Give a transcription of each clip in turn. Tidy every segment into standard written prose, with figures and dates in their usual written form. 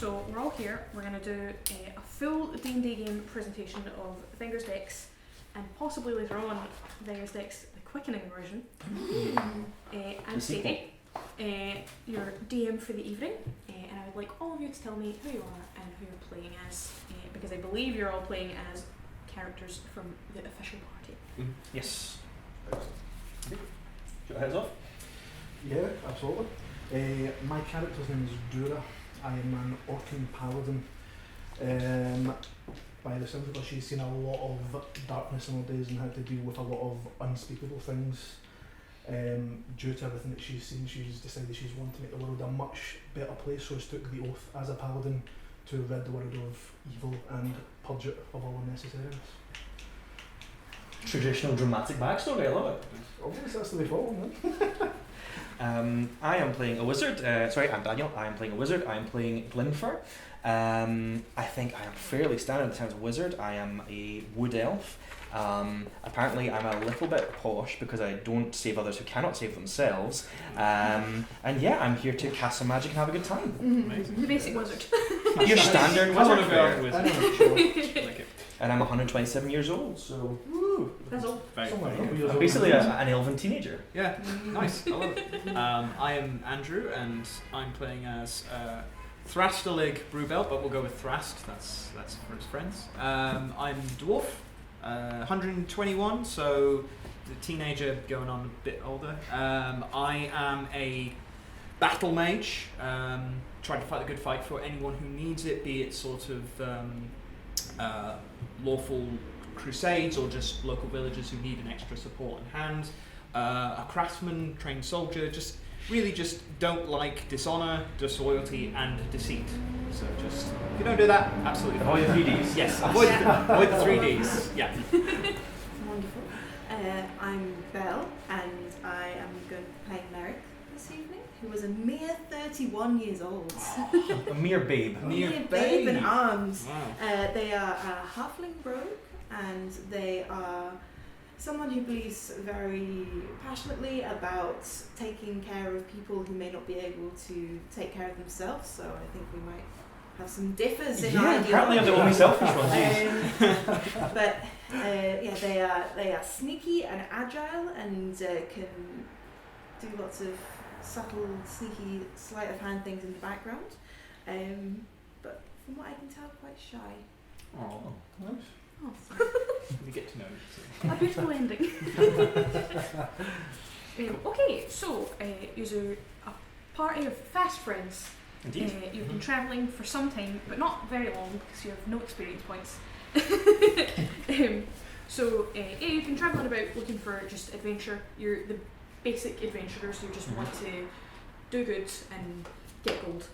So we're all here. We're going to do a full D&D game presentation of Venger's decks, and possibly later on Venger's decks, the Quickening version. I'm Sadie, your DM for the evening, and I would like all of you to tell me who you are and who you're playing as, because I believe you're all playing as characters from the official party. Yes. Should I heads off? Yeah, absolutely. My character's name is Dura. I am an Orcan paladin. By the sounds of it, she's seen a lot of darkness in her days and had to deal with a lot of unspeakable things. Due to everything that she's seen, she's decided she's wanting to make the world a much better place, so she took the oath as a paladin to rid the world of evil and purge it of all unnecessariness. Traditional dramatic backstory, I love it. Obviously that's the way forward, man. I am playing a wizard. I'm Daniel. I am playing a wizard. I am playing Glenfer. I think I am fairly standard in terms of wizard. I am a wood elf. Apparently I'm a little bit posh because I don't save others who cannot save themselves. And yeah, I'm here to cast some magic and have a good time. The basic wizard. Your standard wizard fare. Like And I'm 127 years old, so woo. That's all. I'm basically an elven teenager. Yeah, nice. I love it. I am Andrew, and I'm playing as Thrastalig Brewbelt, but we'll go with Thrast. That's for his friends. I'm dwarf, 121, so the teenager going on a bit older. I am a battle mage, trying to fight the good fight for anyone who needs it, be it sort of lawful crusades or just local villagers who need an extra support and hand. A craftsman, trained soldier, just don't like dishonor, disloyalty, and deceit. So just, if you don't do that, absolutely Avoid the 3Ds. Yes, avoid the 3Ds. Yeah. Wonderful. I'm Bel, and I am going to play Merrick this evening, who was a mere 31 years old. A mere babe. Mere babe in arms. Wow. They are a halfling rogue, and they are someone who believes very passionately about taking care of people who may not be able to take care of themselves, so I think we might have some differs in our ideology. Apparently I'm the only selfish one, but they are sneaky and agile and can do lots of subtle, sneaky, sleight of hand things in the background. But from what I can tell, quite shy. Oh, Nice. Oh, we get to know you. A beautiful ending. Okay, so you're a party of fast friends. Indeed. You've been travelling for some time, but not very long because you have no experience points. So you've been travelling about looking for just adventure. You're the basic adventurers who just want to do good and get gold.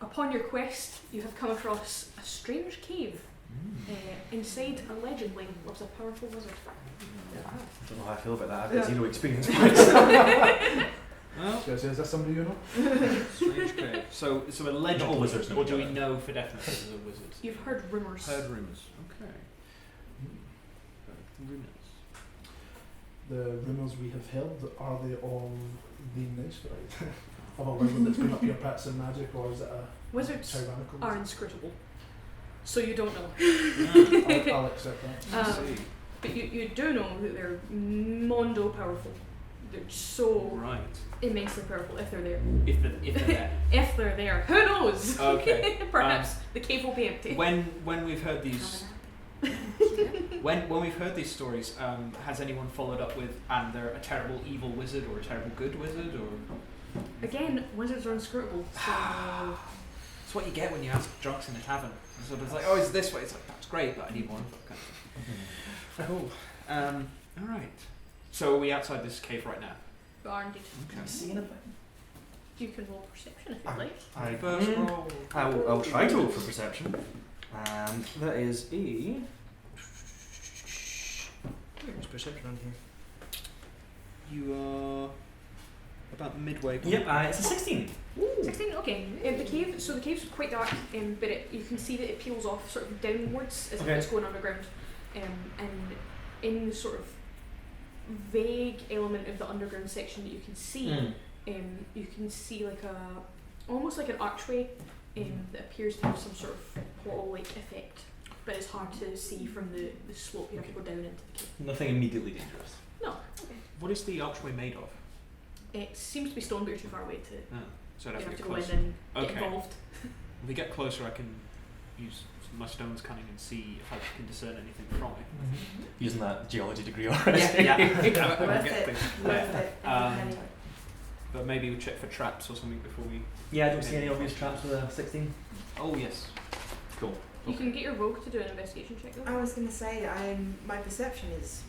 Upon your quest, you have come across a strange cave. Inside, allegedly, lives a powerful wizard. I don't know how I feel about that. I've got 0 experience points. Well, So is that somebody you know? strange cave. So allegedly, Not all wizards know or each do we other. know for definite this is a wizard? You've heard rumours. Heard rumours. Okay. Rumours. The rumours we have heard, are they all being nice, right? Of a wizard that's been up here practicing magic, or is it a Wizards tyrannical are wizard? inscrutable, so you don't know. I'll accept that. I see. But you do know that they're mondo powerful. They're so Right. immensely powerful if they're there. If they're there. If they're there, who knows? Okay. Perhaps the cave will be empty. When we've heard these when we've heard these stories, has anyone followed up with and they're a terrible evil wizard or a terrible good wizard or? Again, wizards are inscrutable. So It's what you get when you ask drunks in a tavern. So it's like, oh, it's this way. It's like, that's great, but I need one. Cool. All right. So are we outside this cave right now? we are indeed. Okay. See anything? You can roll perception if you'd like. First roll. I'll try to roll for perception. And that is a... Where's perception on here? You are about midway. Yep, it's a 16. 16, okay. The cave's quite dark, but you can see that it peels off sort of downwards as if it's going underground. And in the sort of vague element of the underground section that you can see, you can see like almost like an archway that appears to have some sort of portal-like effect, but it's hard to see from the slope you have to go down into the cave. Nothing immediately dangerous. No. Okay. What is the archway made of? It seems to be stone, but you're too far away to. So I'd You have have to to get go in close. and get Okay. involved. If we get closer, I can use my stones cunning and see if I can discern anything from it. Using that geology degree already. Yeah. I Worth get it. things. Worth it. Every penny. But maybe we check for traps or something before we. Yeah, I don't see any obvious traps with a 16. Oh yes. Cool. You can get your rogue to do an investigation check though. I was going to say, my perception is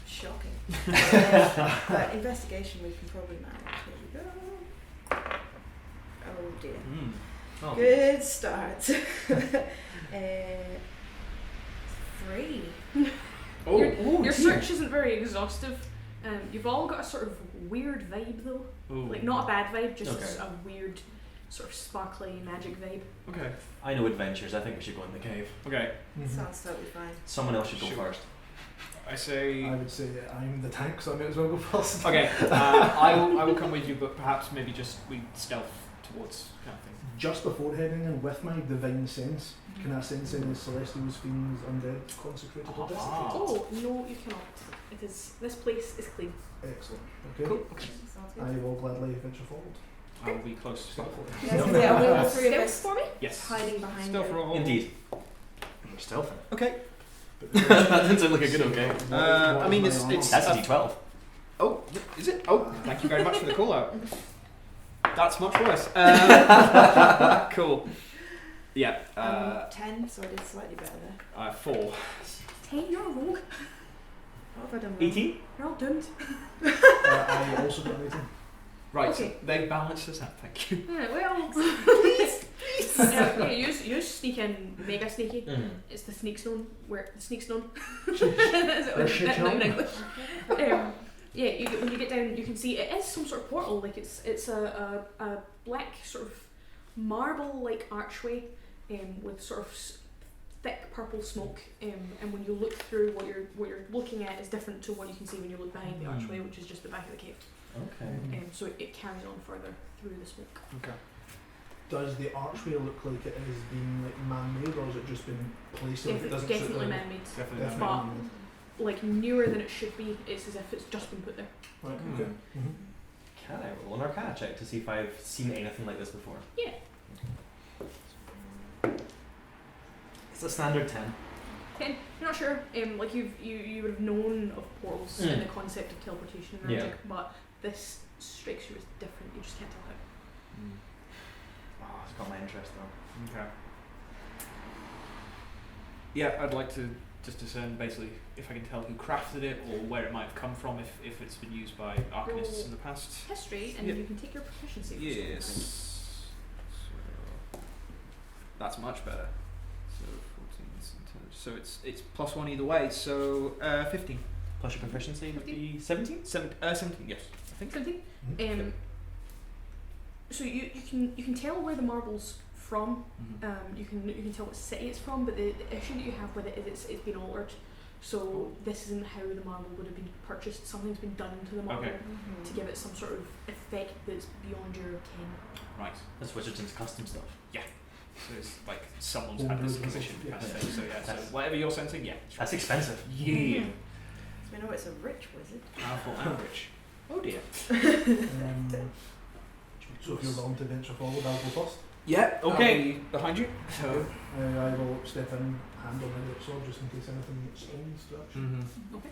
shocking. But investigation we can probably manage. Here we go. Oh dear. Oh. Good start. 3. Your search isn't very exhaustive. You've all got a sort of weird vibe though. Ooh. Like not a bad vibe, just Okay. a weird sort of sparkly magic vibe. Okay. I know adventures. I think we should go in the cave. Okay. Sounds totally fine. Someone else should go Sure. first. I say. I would say I'm the tank, so I may as well go first. Okay. I will come with you, but perhaps maybe just we stealth towards kind of thing. Just before heading in, with my divine sense, can I sense any celestials, fiends, undead, consecrated, or desecrated? Oh no, you cannot. This place is clean. Excellent. Okay. Cool. Okay. Sounds I good. will gladly venture forward. I will be close to. Stealthily. Yes, are we all three of Stealth us for me? Yes. hiding behind Stealth it? roll. Indeed. We're stealthing. Okay. That doesn't sound like a good okay. I mean, it's That's a D12. Oh, is it? Oh, thank you very much for the call out. That's much worse. Cool. Yeah. 10, so I did slightly better there. 4. 10, you're a rogue. What have I done wrong? 18? You're all doomed. I also got an 18. Right. Okay. They balanced us out. Thank you. Yeah, well. Please. Yeah, use sneak in mega sneaky. Mm. It's the sneak zone where the sneak zone. Or shit Not in zone. English. Yeah, when you get down, you can see it is some sort of portal. Like it's a black sort of marble-like archway with sort of thick purple smoke. And when you look through, what you're looking at is different to what you can see when you look behind the archway, which is just the back of the cave. Okay. So it carries on further through the smoke. Okay. Does the archway look like it has been like man-made, or has it just been placed so it doesn't Definitely suit the... man-made. Definitely. Definitely But man-made. like newer than it should be. It's as if it's just been put there. Right, Mm. okay. Can I roll an Arcana check to see if I've seen anything like this before? Yeah. It's a standard 10. 10. You're not sure. Like you would have known of portals and the concept of teleportation and magic, but this strikes you as different. You just can't tell how. Oh, it's got my interest though. Okay. Yeah, I'd like to just discern basically if I can tell who crafted it or where it might have come from, if it's been used by arcanists in the past. History, and Yep. you can take your proficiency. for Yes. So that's much better. So 14 is intelligence. So it's +1 either way. So 15. Plus your proficiency would be 17? 17. Yes. I think. something. Mhm. So you can tell where the marble's from. Mhm. You can tell what city it's from, but the issue that you have with it is it's been altered. So this isn't how the marble would have been purchased. Something's been done to the marble Okay. to give it some sort of effect that's beyond your ken. Right. That's Wizardson's custom stuff. So it's like someone's had this position kind of thing. So yeah. So That's- whatever you're sensing, yeah. That's expensive. Yeah. So we know it's a rich wizard. Powerful and rich. Oh dear. So if you're willing to venture forward, I'll go first. Yeah. Okay. I'll be behind you. So. I will step in, hand on my sword, just in case anything springs to action. Okay.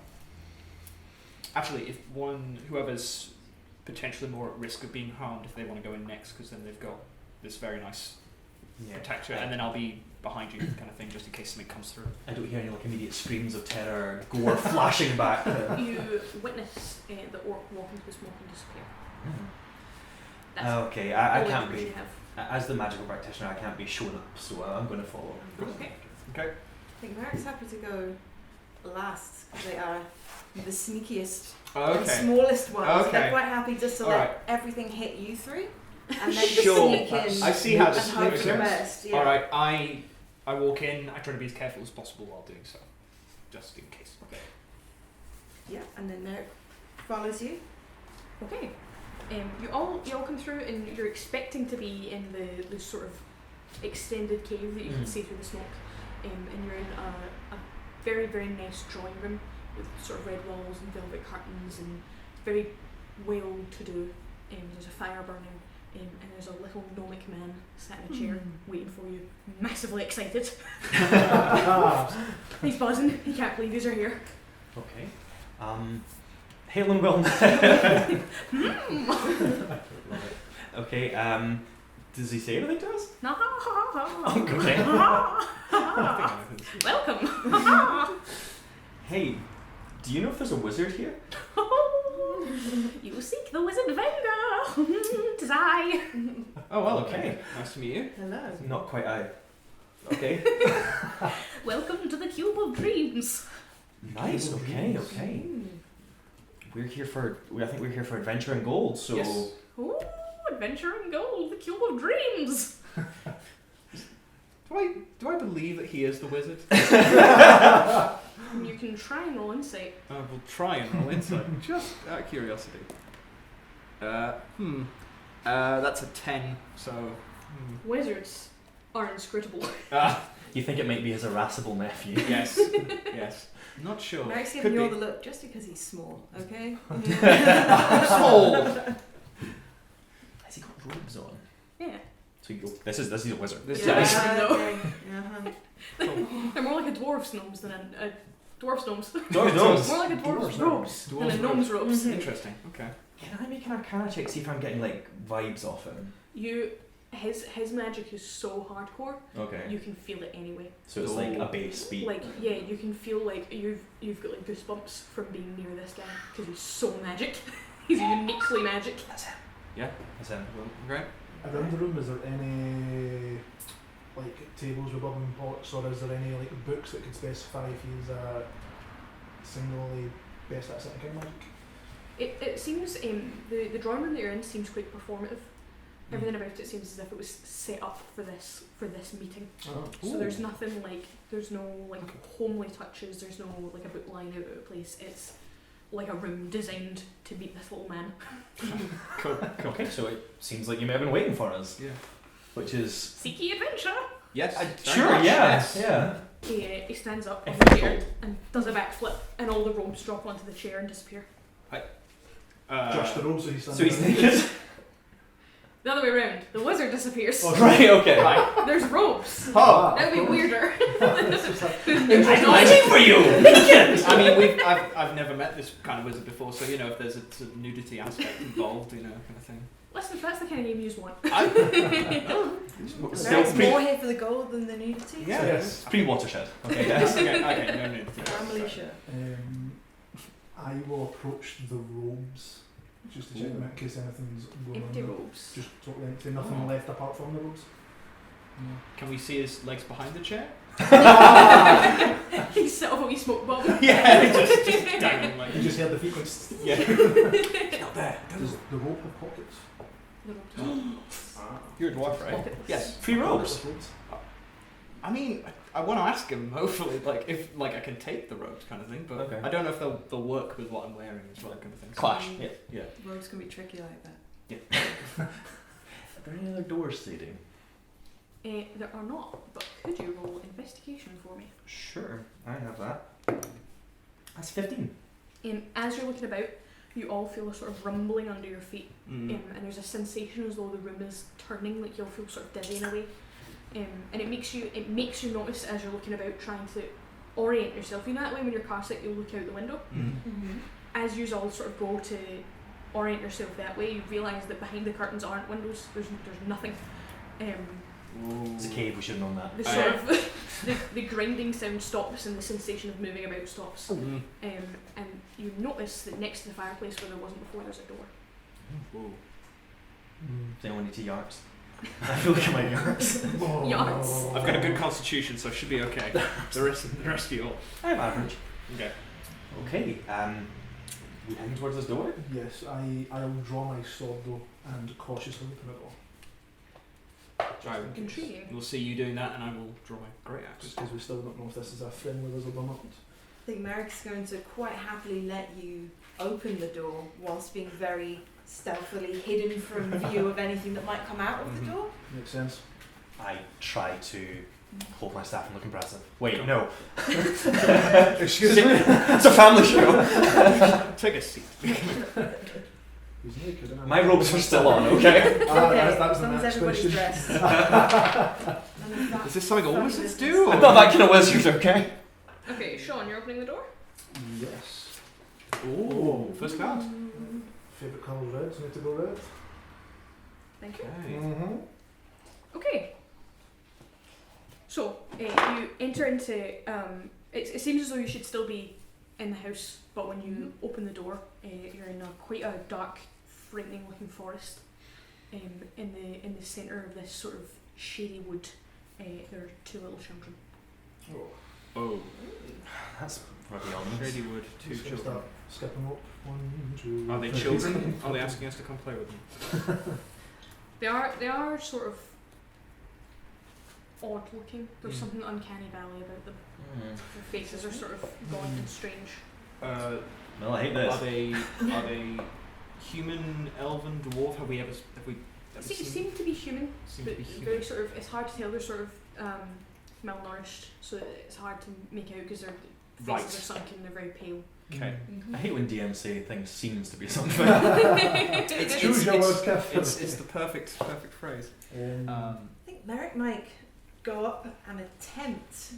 Actually, if whoever's potentially more at risk of being harmed, if they want to go in next, because then they've got this very nice protector, and then I'll be behind you, kind of thing, just in case something comes through. I don't hear any like immediate screams of terror, gore flashing back. You witness the orc walk into the smoke and disappear. That's Okay, I all the can't information be. you have. As the magical practitioner, I can't be shown up, so I'm going to follow. Okay. Okay. I think Merrick's happy to go last because they are the sneakiest and Okay. smallest ones. So Okay. they're quite happy just to Alright. let everything hit you three, and then just Sure. sneak in I see how and to hope for sneak the in. best. Yeah. All right. I walk in. I try to be as careful as possible while doing so, just in case. Okay. Yeah, and then Merrick follows you. Okay. You all come through and you're expecting to be in the sort of extended cave that you can see through the smoke. And you're in a very, very nice drawing room with sort of red walls and velvet curtains and very well to do. There's a fire burning and there's a little gnomic man sat in a chair waiting for you, massively excited. He's buzzing, he can't believe these are here. Okay. Hail and well. Okay. Does he say anything to us? Okay. Welcome. Hey, do you know if there's a wizard here? You seek the wizard Venger. 'Tis I. Oh well. Okay. Nice to meet you. Hello. Not quite I. Okay. Welcome to the Cube of Dreams. Nice. Okay. Okay. We're here for. I think we're here for adventure and gold. So. Yes. Ooh, adventure and gold, the Cube of Dreams. Do I believe that he is the wizard? You can try and roll insight. We'll try and roll insight, just out of curiosity. That's a 10. So. Wizards are inscrutable. You think it might be his irascible nephew? Yes. Yes. Not sure. Merrick's Could giving you all be. the look just because he's small, okay? Small. Has he got robes on? Yeah. So you go. This is a wizard. This Yeah. is Okay. Uh-huh. They're more like a dwarf's gnomes than a dwarf's gnomes. Gnomes. More like a dwarf's robes than a gnome's robes. Interesting. Okay. Can I make an arcana check, see if I'm getting like vibes off him? His magic is so hardcore, Okay. you can feel it anyway. So it's like a base beat. Like, yeah, you can feel like you've got like goosebumps from being near this guy because he's so magic. He's uniquely magic. That's him. Yeah. That's him. Okay. Around the room, is there any like tables with bubbling pots, or is there any like books that could specify if he's singly best at certain kind of magic? It seems the drawing room that you're in seems quite performative. Everything about it seems as if it was set up for this meeting. Oh. So there's nothing like there's no like homely touches. There's no like a book lying out of place. It's like a room designed to meet this little man. Cool. Okay, so it seems like you may have been waiting for us. Yeah. Which is Seeky adventure. Yes. sure, Very much, yeah, yes. yeah. He stands up on If the it's chair cold. and does a backflip, and all the robes drop onto the chair and disappear. Josh the robes, so he's So he's naked. The other way around, the wizard disappears. Oh, Right. Okay. Right. There's robes. Oh. That would be weirder. I'm waiting for you. I mean, I've never met this kind of wizard before, so you know if there's a sort of nudity aspect involved, you know, kind of thing. Listen, that's the kind of game you want. Still Merrick's pre more here for the gold than the nudity. Yeah. Yes. watershed. Okay. Yes. Okay. No nudity. Family show. I will approach the robes just to check them out in case anything's going Empty on. robes. Just totally empty, nothing left apart from the robes. Can we see his legs behind the chair? He's set off a wee smoke bomb. Yeah. just dangling like. You just heard the feet going. Yeah. It's not there. Does the rope have pockets? The robes. You're a dwarf, right? Pockets. Yes. Free robes. I mean, I want to ask him. Hopefully, like if like I can take the robes, kind of thing. But Okay. I don't know if they'll work with what I'm wearing as well, kind of thing. Clash. Yeah. Yeah. Robes can be tricky like that. Are there any other doors, Sadie? There are not, but could you roll investigation for me? Sure, I have that. That's 15. As you're looking about, you all feel a sort of rumbling under your feet, Mm. and there's a sensation as though the room is turning, like you'll feel sort of dizzy in a way. And it makes you notice as you're looking about, trying to orient yourself. You know that way when you're casting, you'll look out the window. Mm. As you all sort of go to orient yourself that way, you realise that behind the curtains aren't windows. There's nothing. It's a cave, we should have known that. The sort of the grinding sound stops and the sensation of moving about stops. Mm. And you notice that next to the fireplace where there wasn't before, there's a door. Whoa. Does anyone need to yarps? I feel like I might yarps. Yards. I've got a good constitution, so I should be okay. The rest of you all. I'm average. Okay. Okay, we heading towards this door? Yes, I'll draw my sword though and cautiously open it all. Intriguing. We'll see you doing that, and I will draw my great axe. Just because we still don't know if this is a friendly wizard or not. I think Merrick's going to quite happily let you open the door whilst being very stealthily hidden from view of anything that might come out of the door. Makes sense. I try to hold my staff and look impressive. Wait, no. Excuse me? It's a family show. Take a seat. He's naked, isn't he? My robes are still on, okay? Okay, that was as the long as next everybody's question. dressed. Is this something all wizards do? I'm not that kind of wizard, okay? Okay, Shaun, you're opening the door? Yes. Oh, first class. Favourite colour red, so need to go red. Thank you. Okay. Mm-hmm. Okay. So, you enter into, it seems as though you should still be in the house, but when you open the door, you're in quite a dark, frightening looking forest. In the centre of this sort of shady wood, there are two little children. Oh. That's probably on Shady Wood, two Just gonna children. start skipping up. 1, 2. Are they 3. children? Are they asking us to come play with them? They are sort of odd looking. There's something uncanny valley about them. Their faces are sort of gaunt and strange. Well, I hate Are this. they human, elven, dwarf? Have we ever They seen? seem to be human, Seem but to be human. very sort of. It's hard to tell. They're sort of malnourished, so it's hard to make out because their faces Right. are sunken. They're very pale. Okay. I hate when DMs say things seems to be something. It's Choose your words carefully. it's the perfect phrase. I think Merrick might go up and attempt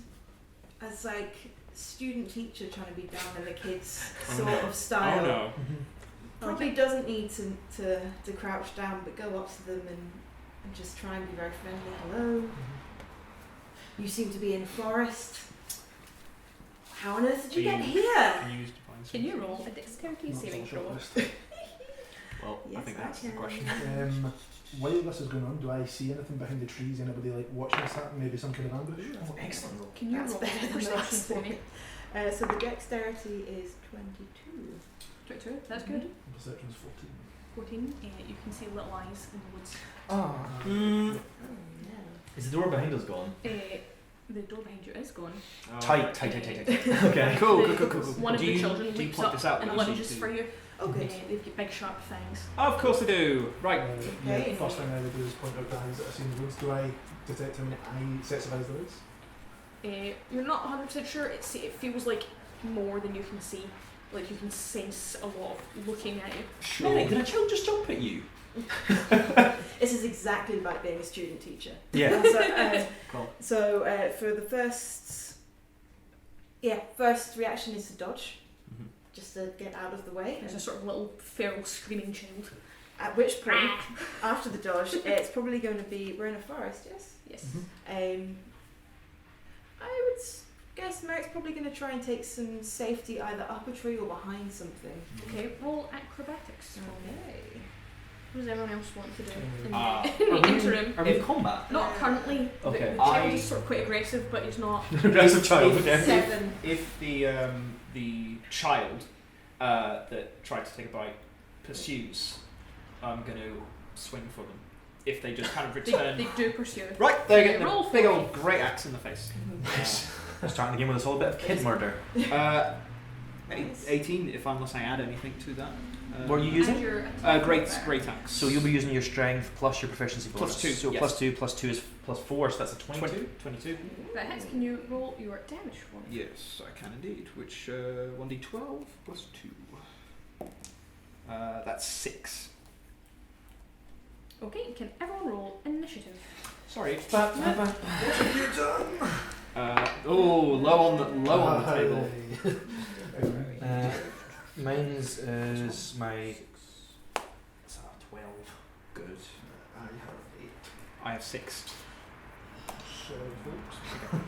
as like student teacher trying to be down in the kids sort of style. Oh no. Probably doesn't need to crouch down, but go up to them and just try and be very friendly. Hello. You seem to be in a forest. How on earth did you get here? Can you use divine Can you sense? roll a dexterity Not saving so throw? short Well, I Yes, think I that's the can. question. While this is going on, do I see anything behind the trees? Anybody like watching us? Maybe some kind of ambush? Oh, excellent roll. Can you That's roll better than the perception last for me? So the dexterity is 22. 22. That's good. Perception's 14. 14. You can see little eyes in the woods. Oh. Oh no. Is the door behind us gone? The door behind you is gone. Oh, Tight. Okay. Cool. One of Do the you- children do you leaps point up this out and then? lunges Do- for you. Okay. They've got big sharp fangs. Of course they do. Right. Okay. First thing I would do is point out the eyes that I see in the woods. Do I detect how many sets of eyes there is? You're not 100% sure. It feels like more than you can see. Like you can sense a lot of looking at you. Sure. Did a child just jump at you? This is exactly like being a student teacher. Yeah. Cool. So for the first reaction is to dodge, just to get out of the way. There's a sort of little feral screaming child. At which point, after the dodge, it's probably going to be, we're in a forest, yes? Yes. I would guess Merrick's probably going to try and take some safety either up a tree or behind something. Okay, roll acrobatics. Okay. What does everyone else want to do in Ah. the interim? Are we in combat? Not currently. Okay. The child I- is sort of quite aggressive, but he's not. Aggressive child. If- Okay. 7. If the child that tried to take a bite pursues, I'm going to swing for them. If they just kind of return. They do pursue. Right, they're getting Roll a for big me. old great axe in the face. We're starting the game with this whole bit of kid murder. 18, unless I add anything to that. What are you using? And your attack Great modifier. axe. So you'll be using your strength plus your proficiency bonus. Plus 2, So yes. plus 2 is plus 4, so that's a 22. 22. That hits. Can you roll your damage for me? Yes, I can indeed. Which 1d12 plus 2. That's 6. Okay, can everyone roll initiative? Sorry. What have you done? Low on the table. Mine's is my 12. Good. I have 8. I have 6. So, folks.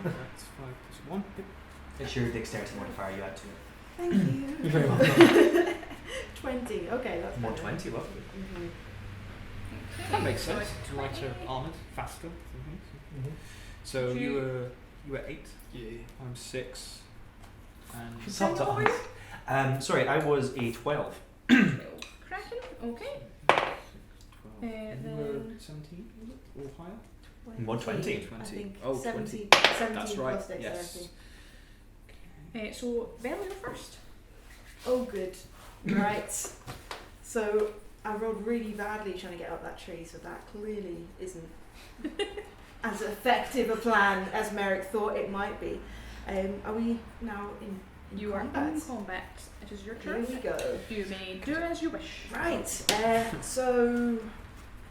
That's 5 plus 1. Yep. It's your dexterity modifier you add to it. Thank you. You're very welcome. 20. Okay, that's More better. 20, lovely. That makes so sense. it's Lighter 20. armoured, faster. Mm-hmm. So Do you were 8. Yeah. I'm 6. And What's up, Single Dons? Sorry, I was a 12. 12. Cracking. Okay. 12. You you were then- 17, was it? Or higher? 120. 20. I think Oh, 70, 20. 17 That's right. plus dexterity. Yes. So Bel, you're first. Oh, good. Right. So I rolled really badly trying to get up that tree, so that clearly isn't as effective a plan as Merrick thought it might be. Are we now in You are combat? in combat. It is your Here turn. we go. You may do as you wish. Right. So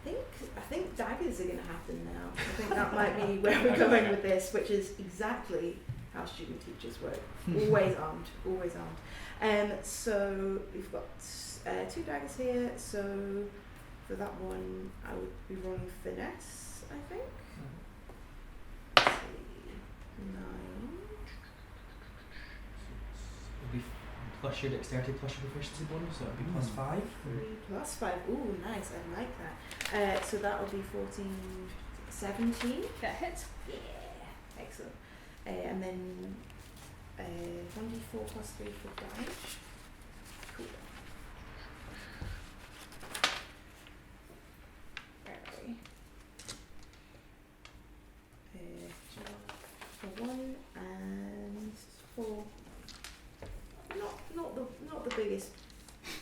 I think daggers are going to happen now. I think that might be where we're going with this, which is exactly how student teachers work. Always armed. Always armed. So we've got 2 daggers here. So for that one, I would be rolling finesse, I think. Let's see. 9. It'll be plus your dexterity plus your proficiency bonus, so it'll be plus 5. 3 plus 5. Ooh, nice. I like that. So that will be 14, 17. That hits. Yeah. Excellent. And then 1d4 plus 3 for damage. Cool. Where are we? For 1 and 4. Not the biggest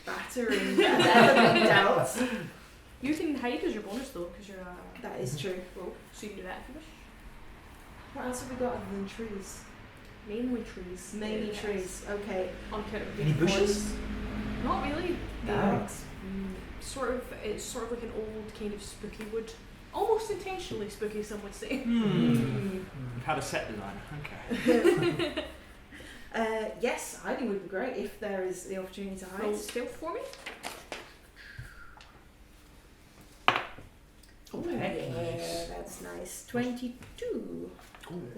battering that's ever been dealt. You can hide as your bonus though, because you're a That is true. rogue, so you can do that if you wish. What else have we got other than trees? Mainly trees. Mainly Yes. trees. Okay. On account of Any being bushes? forest. Not really. Damn. It's sort of like an old kind of spooky wood. Almost intentionally spooky, some would say. You've had a set design. Okay. Yes, hiding would be great if there is the opportunity to Roll hide. stealth for me. Oh, Yeah, heck. that's nice. 22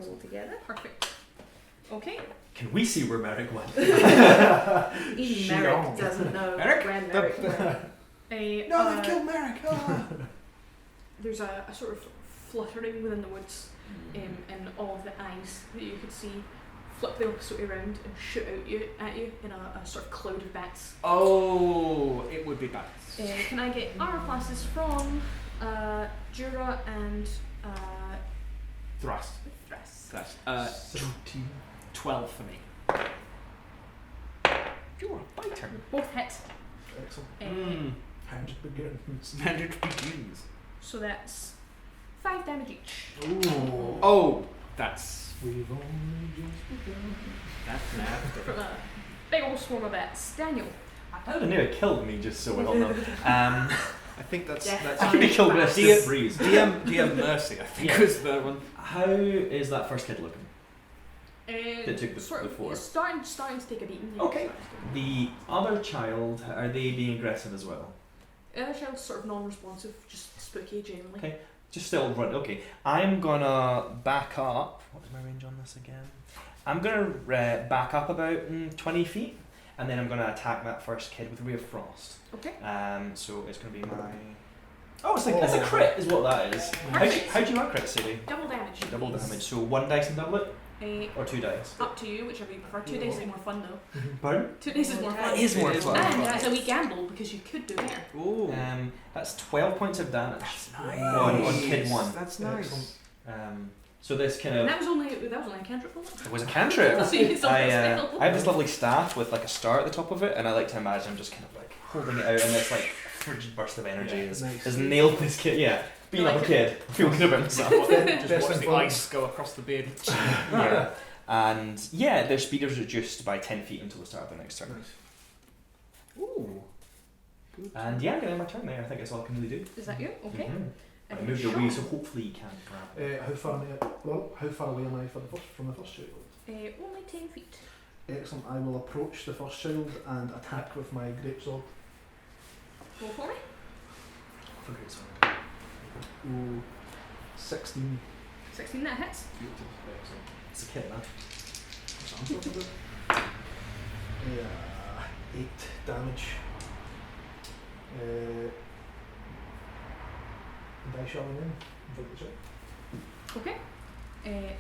altogether. Perfect. Okay. Can we see where Merrick went? Even Merrick Shaun. doesn't know Merrick? when Merrick went. No, they killed Merrick. There's a sort of fluttering within the woods, and all of the eyes that you could see flip the opposite way around and shoot at you in a sort of cloud of bats. Oh, it would be bats. Can I get armor classes from Jura and Thrust. Thrust? Thrust. 17. 12 for me. You're a biter. Both hit. Excellent. 100 begins. 100 begins. So that's 5 damage each. Ooh. Oh, that's We've only just begun. nasty. From a big old swarm of bats. Daniel. I would have nearly killed me just so we all know. I think that's I could be killed with a stiff breeze. DM Mercy, I think Yeah. was the one. How is that first kid looking? That took the sort of four. starting to take a beating. yeah. Okay. The other child, are they being aggressive as well? The other child's sort of non-responsive, just spooky generally. Okay. Just still run. Okay. I'm gonna back up. What is my range on this again? I'm gonna back up about 20 feet, and then I'm gonna attack that first kid with Ray of Frost. Okay. So it's gonna be my. Oh, it's a crit, is what that is. How do you mark crit, Sadie? Double damage. Double damage. So 1 dice and double it, or 2 dice. Up to you, whichever you prefer. 2 dice is more fun though. Pardon? 2 dice is more fun. It is more It is fun. And it's a wee gamble because you could do better. Ooh. That's 12 points of damage. That's On kid 1. That's nice. So this kind And of that was only a cantrip, wasn't it was a cantrip. So you saw I the spell. have this lovely staff with like a star at the top of it, and I like to imagine I'm just kind of like holding it out, and this like frigid burst of energy Yeah, has, nice. has nailed this kid. Yeah, being I like like a kid, feel good about myself. Just Best watch thing the for- ice go across the beard. Yeah, and yeah, their speed is reduced by 10 feet until the start of the next turn. Nice. Ooh. And yeah, I'm gonna end my turn there. I think that's all I can really do. Is that you? Okay. Mhm. I And moved away, Shaun. so hopefully you can't grab. How far away am I from the first child? Only 10 feet. Excellent. I will approach the first child and attack with my greatsword. Roll for me. For great sword. Ooh, 16. 16, that hits. It's a kid, man. Yeah, 8 damage. die shelling in. Drink the check. Okay.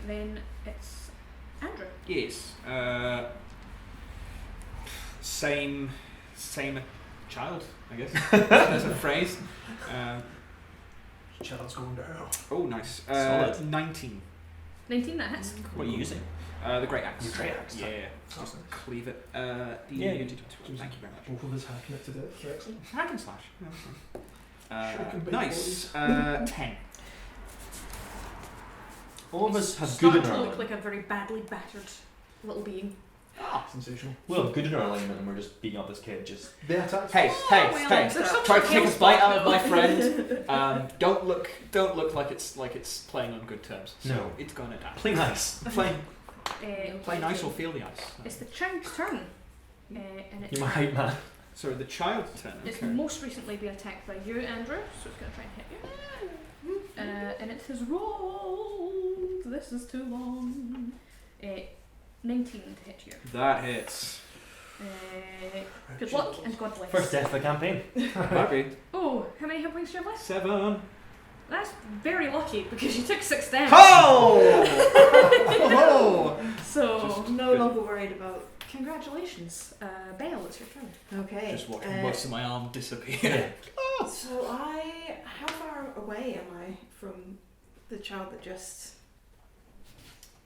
Then it's Andrew. Yes. Same child, I guess. That's a phrase. Child's going down. Oh, nice. Solid. 19. 19, that hits. What are you using? The great axe. Your great axe. Yeah. That's Just nice. cleave it. Yeah, you did. Thank you very much. Both of us hacking it to death. Excellent. Hack and slash. Shuriken big Nice. 10. All of us have Start good in to our look alignment. like a very badly battered little being. Sensational. We have good in our alignment and we're just beating up this kid. Just They attacked. Hey, hey, well, hey! there's some Try to sort of take a bite out of my spot, friend. Don't look like it's playing on good terms. So No. it's gonna die. play nice. Play nice or feel the ice. It's the child's turn. And it's, You're my hype man. So the child's turn. it's Okay. most recently been attacked by you, Andrew, so it's going to try and hit you. And it has rolled. This is too long. 19 to hit you. That hits. Good luck and God bless. First death of the campaign. Happy. Oh, how many hit points do you have left? 7. That's very lucky because you took 6 damage. Oh! So, No longer worried about. congratulations. Bel, it's your turn. Okay. Just watching most of my arm disappear. Yeah. So how far away am I from the child that just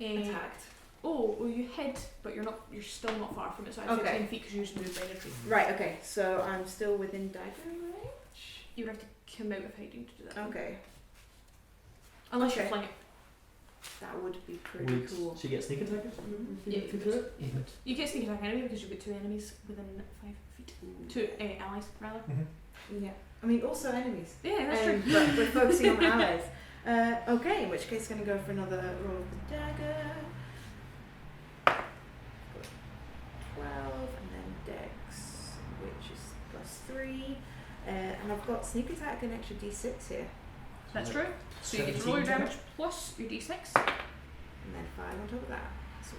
attacked? Oh, well, you hid, but you're still not far from it, so I'd say Okay. 10 feet because you usually move by the tree. Right. Okay. So I'm still within dagger range. You would have to come out of hiding to do that. Okay. Unless you Okay. fling it. That would be pretty cool. She gets sneak attack? Yeah, you could. You get sneak attack anyway because you've got 2 enemies within 5 feet. 2 allies, rather. Yeah. I mean, also enemies. Yeah, that's true. But we're focusing on allies. Okay, in which case, going to go for another roll of the dagger. 12, and then dex, which is +3. And I've got sneak attack and extra d6 here. That's true. So you get to roll your damage plus your d6. And then 5 on top of that. So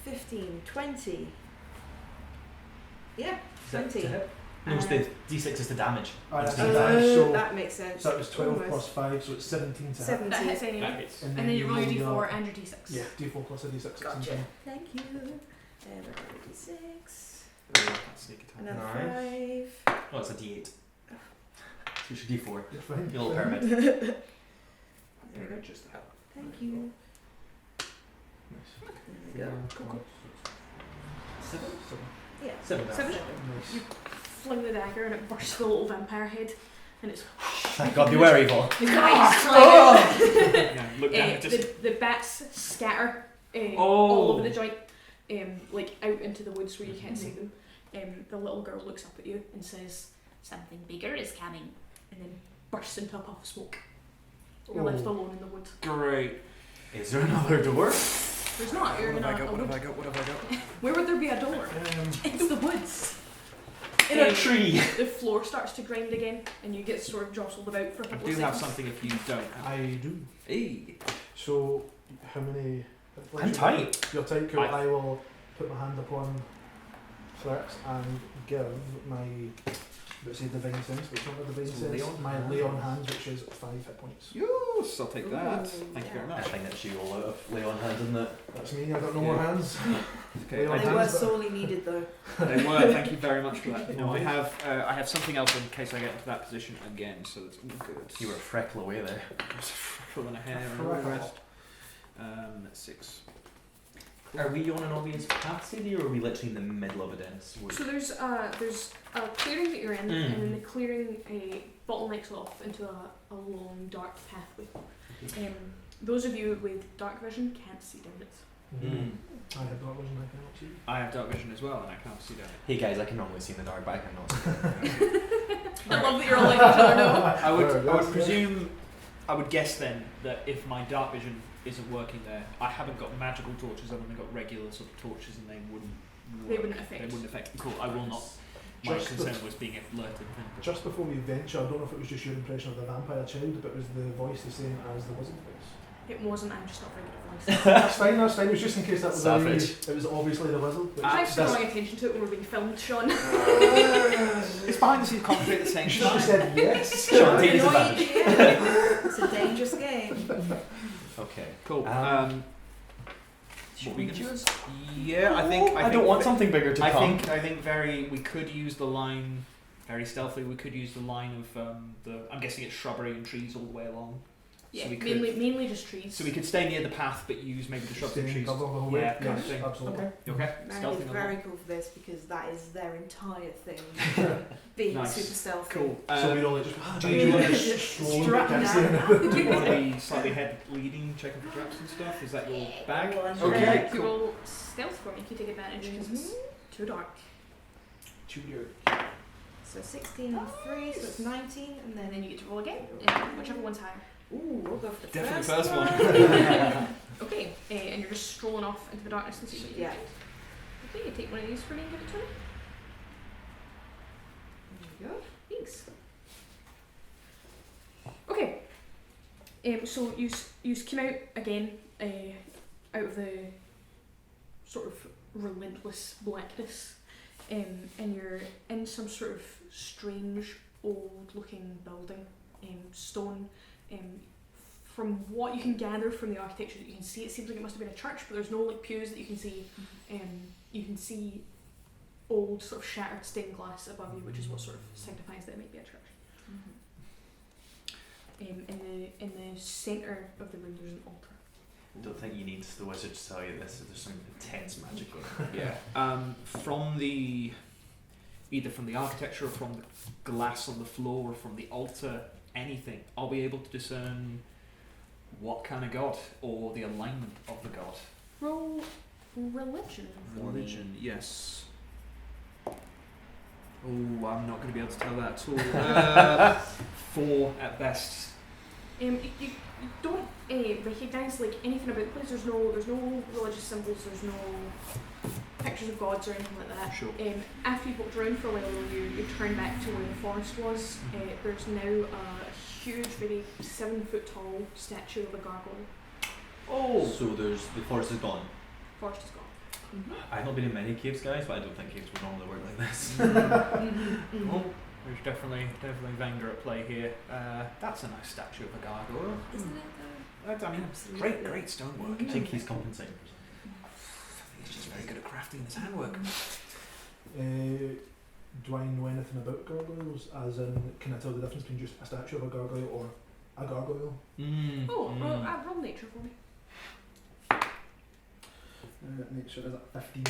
12. 15, 20. Yeah, 20. No, it's the d6 is the damage. That's Sneak the attack. damage. So- that makes sense. So that was 12 Almost. plus 5, so it's 17 to hit. 17. That hits anyway. That hits. And then you roll your roll d4 and your d6. Yeah, d4 plus a d6. at the same Gotcha. time. Thank you. And I roll a d6. Sneak attack. Another Nice. 5. Oh, it's a d8. So it's your d4. You're fine. Your little pyramid. There we go. Just that. Thank you. Nice. There we go. Cool. 7? Yeah. 7 damage. 7. Nice. You fling the dagger and it bursts the little vampire head. And it's Thank God they were evil. the guys flying. Yeah, look down. The bats scatter Oh. all over the joint, like out into the woods where you can't see them. The little girl looks up at you and says, "Something bigger is coming," and then bursts into a puff of smoke. You're left Oh. alone in the wood. Great. Is there another door? There's not. You're in a wood. What have I got? Where would there be a door? It's the woods. In a tree. The floor starts to grind again, and you get sort of jostled about for a I couple do of have seconds. something if you don't have. I do. Hey. So, how many? I'm tight. You're tight, cool. Five. I will put my hand upon Threx and give my, let's say, divine sense, which one of the divine So sense? Leon My hands. Leon hands, which is 5 hit points. Yes, I'll take that. Ooh, Thank you very yeah. I much. think that's you all out of Leon hand, isn't it? That's me. I got no more Yeah. hands. Okay, Leon They hands, were but- sorely needed though. they were. Thank you very much for that. No, No I have something else in case I get into that position again, so that's all good. You were a freckle away there. Full in a hair and all the rest. That's 6. Are we on an obvious path, Sadie, or are we literally in the middle of a dense wood? So there's a clearing that you're in, Mm. and then the clearing bottlenecks off into a long dark pathway. Those of you with dark vision can't see down it. Mm. I have dark vision, I cannot see. I have dark vision as well, and I can't see that. Hey guys, I can normally see in the dark, but I cannot see. I love that you're all letting each other know. I would Yes. presume, I would guess then that if my dark vision isn't working there, I haven't got magical torches. I've only got regular sort of torches, and they wouldn't. They work. wouldn't affect. They wouldn't affect. Cool. I will not. My Just concern bef- was being alerted. Just before we venture, I don't know if it was just your impression of the vampire child, but was the voice the same as the wizard voice? It wasn't. I'm just not very good at voices. That's fine. That's fine. It was just in case that was Savage. it was obviously the wizard. Which Thanks for this- drawing attention to it when we're being filmed, Shaun. It's behind the scenes commentary at the same You should have just time. said yes. Shaun, take Annoying, disadvantage. yeah. It's a dangerous game. Okay. Cool. Should we we gonna- use? Yeah, I think. I don't want something bigger to I come. think we could use the line very stealthily. We could use the line of I'm guessing it's shrubbery and trees all the way along. Yeah, So we could- mainly just trees. So we could stay near the path, but use maybe the shrubs Stay and in trees. cover the whole way. Yeah, kind of Yes, thing. absolutely. Okay. You okay? Mary Stealthing is on very that. cool for this because that is their entire thing. Being Nice. super stealthy. Cool. So we're all like do you want to stroll strap can't down. see anything. do you want to be slightly head leading, checking for traps and stuff? Is that your bag? Well, I'm Okay, If you cool. roll stealth for me, you can take advantage because it's too dark. Tudor. So 16 and 3, so it's 19, and And then then you get to roll again, whichever one's higher. ooh, we'll go for the Definitely first first one. Okay, and you're just strolling off into the darkness and see what you Yeah. can find. Okay, you take one of these for me and give it to me. There you go. Thanks. Okay. So you came out again out of the sort of relentless blackness, and you're in some sort of strange old-looking building, stone. From what you can gather from the architecture that you can see, it seems like it must have been a church, but there's no like pews that you can see. You can see old sort of shattered stained glass above you, which is what sort of signifies that it might be a church. In the centre of the room there's an altar. I don't think you need the wizard to tell you this. There's some intense magic going on. Yeah. From the either from the architecture or from the glass on the floor or from the altar, anything, I'll be able to discern what kind of god or the alignment of the god. Roll religion. for me. Religion, yes. Oh, I'm not going to be able to tell that at all. 4 at best. You don't recognise like anything about the place. There's no religious symbols. There's no pictures of gods or anything like that. Sure. After you walked around for a while, you turn back to where the forest was. There's now a huge, maybe 7 foot tall statue of a gargoyle. Oh! So the forest is gone. Forest is gone. I've not been in many caves, guys, but I don't think caves would normally work like this. Well, there's definitely Venger at play here. That's a nice statue of a gargoyle. Isn't it though? I mean, Absolutely. great stonework. I think he's compensating for I think he's just very good at crafting his handwork. Do I know anything about gargoyles? As in, can I tell the difference between just a statue of a gargoyle or a gargoyle? Roll nature for me. Nature is at 15.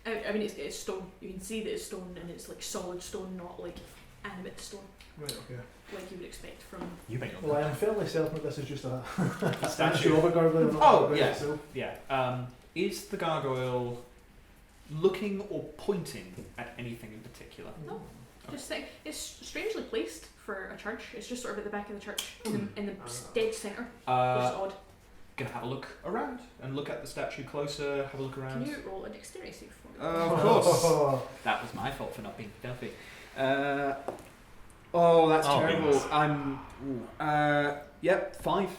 I mean, it's stone. You can see that it's stone, and it's like solid stone, not like animate stone, Right, okay. like you would expect from. You might not. Well, I am fairly certain that this is just a Statue. statue of a gargoyle. Not a Oh, gargoyle yeah. itself. Yeah. Is the gargoyle looking or pointing at anything in particular? No. Just think, it's strangely placed for a church. It's just sort of at the back of the church, in the dead centre, which is odd. Gonna have a look around and look at the statue closer. Have a look around. Can you roll a dexterity save for me? Of course. That was my fault for not being stealthy. Oh, that's Oh, terrible. goodness. I'm. Yep, 5.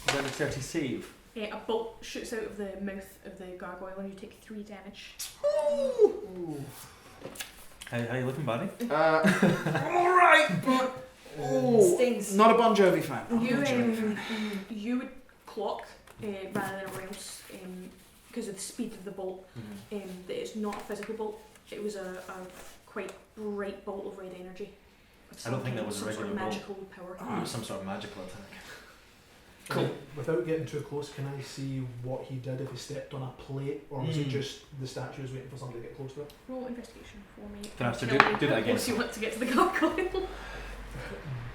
Then a 30 save. A bolt shoots out of the mouth of the gargoyle, and you take 3 damage. How you looking, buddy? All right, but Stings. not a Bon Jovi fan. You would clock rather than everyone else because of the speed of the bolt. That it's not a physical bolt. It was a quite bright bolt of red energy. With I don't think that was a some sort of regular bolt. magical power. It was some sort of magical attack. Cool. Without getting too close, can I see what he did if he stepped on a plate, or was it Mm. just the statue is waiting for somebody to get close to it? Roll investigation for me. Then I have to Tell me do that how again. close you want to get to the gargoyle.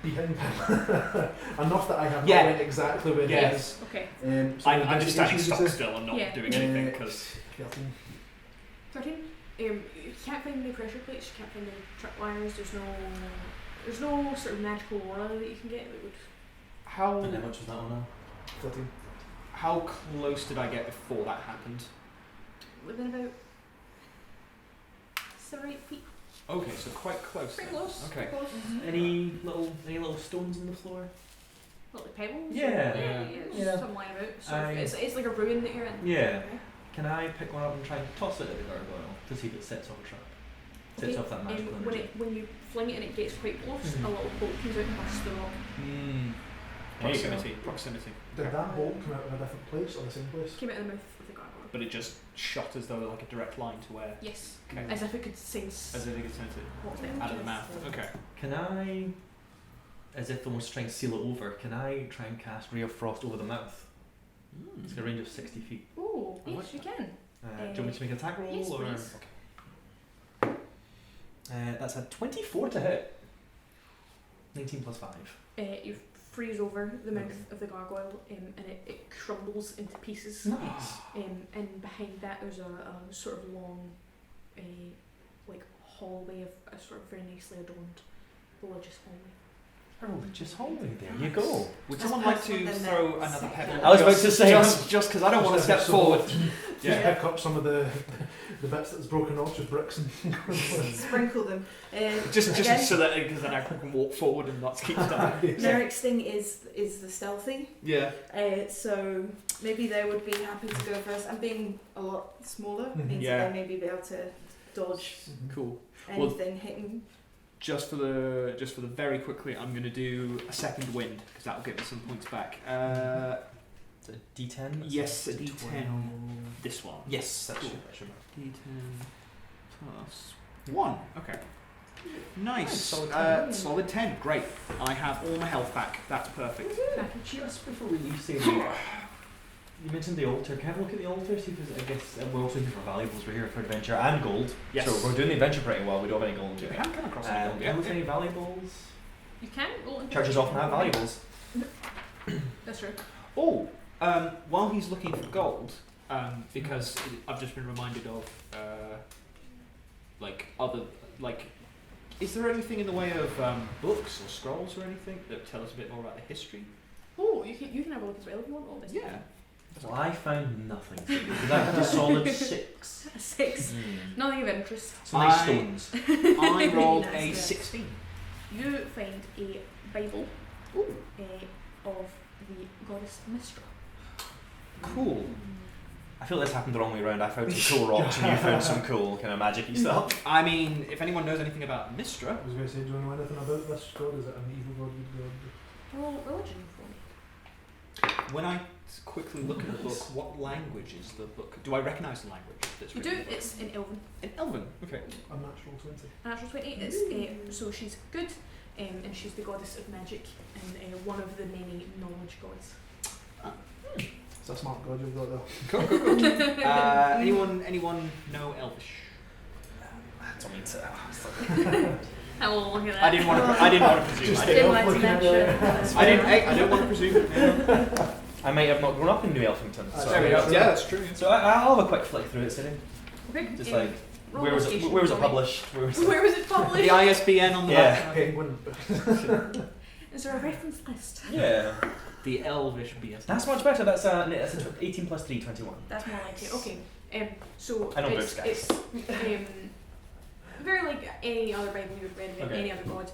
Behind him. Enough that I have Yeah. not went exactly where Yeah. he is. Okay. So I'm just standing investigation, stock you said? still and not Yeah. doing anything because 13. 13. You can't find any pressure plates. You can't find any tripwires. There's no sort of magical aura that you can get that would. how And how much was that on 13. how close did I get before that happened? Within about 7 or 8 feet. Okay, so quite close. Pretty then. close. Okay. Pretty close. Any little stones on the floor? Little pebbles? Yeah. Yeah. Some lying about. Sort of, I- it's like a ruin that you're in. Yeah. Okay. Can I pick one up and try and toss it at the gargoyle to see if it sets off a trap? Sets Okay, off that magical energy. when you fling it and it gets quite close, Mhm. a little bolt comes out and bursts the rock. Proximity. Did that bolt come out of a different place or the same place? Came out of the mouth of the gargoyle. But it just shot as though like a direct line to where. Yes. Okay. As if it could sense As if it could sense it what's there. out of the mouth. Okay. Can I, as if almost trying to seal it over, can I try and cast Ray of Frost over the mouth? It's got a range of 60 feet. Ooh, I yes, like you can. Do you want me to make an attack roll? Yes, or? please. Okay. That's a 24 to hit. 19 plus 5. You freeze over the mouth Okay. of the gargoyle and it crumbles into pieces. Nice. And behind that there's a sort of long like hallway of a sort of very nicely adorned religious hallway. A religious hallway, there you go. Would That's someone like personal, to then throw that's another second. pebble? I was about to say, just because I don't want to step So- forward. Just Yeah. pick up some of the bits that's broken off, just bricks and Sprinkle them. Just Again, so that because then I can walk forward and not keep stuff. Merrick's thing is the stealthy. Yeah. So maybe they would be happy to go first. And being a lot smaller means Yeah. that they maybe be able to dodge Cool. anything hitting. Just for the very quickly, I'm going to do a second wind because that will get me some points back. It's a D10? Yes, a D10. This one. Yes, that Cool. should D10 plus 1. Okay. Nice. Solid 10. Solid 10. Great. I have all my health back. That's perfect. Just before we leave, Sadie, you mentioned the altar. Can I have a look at the altar? See if there's, I guess we're also looking for valuables. We're here for adventure and gold. Yes. So we're doing the adventure pretty well. We don't have any gold We yet. haven't come across any gold Can I yet. look at any valuables? You can roll into Churches often have valuables. That's true. Oh, while he's looking for gold, because I've just been reminded of is there anything in the way of books or scrolls or anything that tell us a bit more about the history? Oh, you can have a look as well if you want all this. Yeah. Well, I found nothing. Because I have a solid 6. A 6. Nothing of interest. Some nice I- stones. I rolled a Nice. 16. You find a Bible of the goddess Mistra. Cool. I feel this happened the wrong way around. I found some cool rocks and you found some cool kind of magic-y stuff. I mean, if anyone knows anything about Mistra, I was going to say, do you know anything about this god? Is it an evil god, good god? Roll religion for me. when I quickly look at the book, what language is the book? Do I recognise the language that's You do. written in the book? It's in Elven. In Elven. Okay. A natural 20. Natural 20. It's so she's good, and she's the goddess of magic and one of the many knowledge gods. It's a smart god you've got there. Cool. Anyone know Elvish? I don't mean to. Oh, look at that. I didn't want to presume. Just I the didn't. elf looking at the- I don't want to presume. Yeah. I might have not grown up in New Elfington. So There we go. Yeah, that's true. So I'll have a quick flick through it, Sadie. Okay. Just um, like, roll where was it location published? Where was it The published? ISBN on the Yeah. back. Penguin. Is there a reference list? Yeah. The Elvish BS. That's much better. That's a 18 plus 3, 21. That's more like it. Okay. So I know it's, books, guys. it's very like any other Bible you would read about Okay. any other god.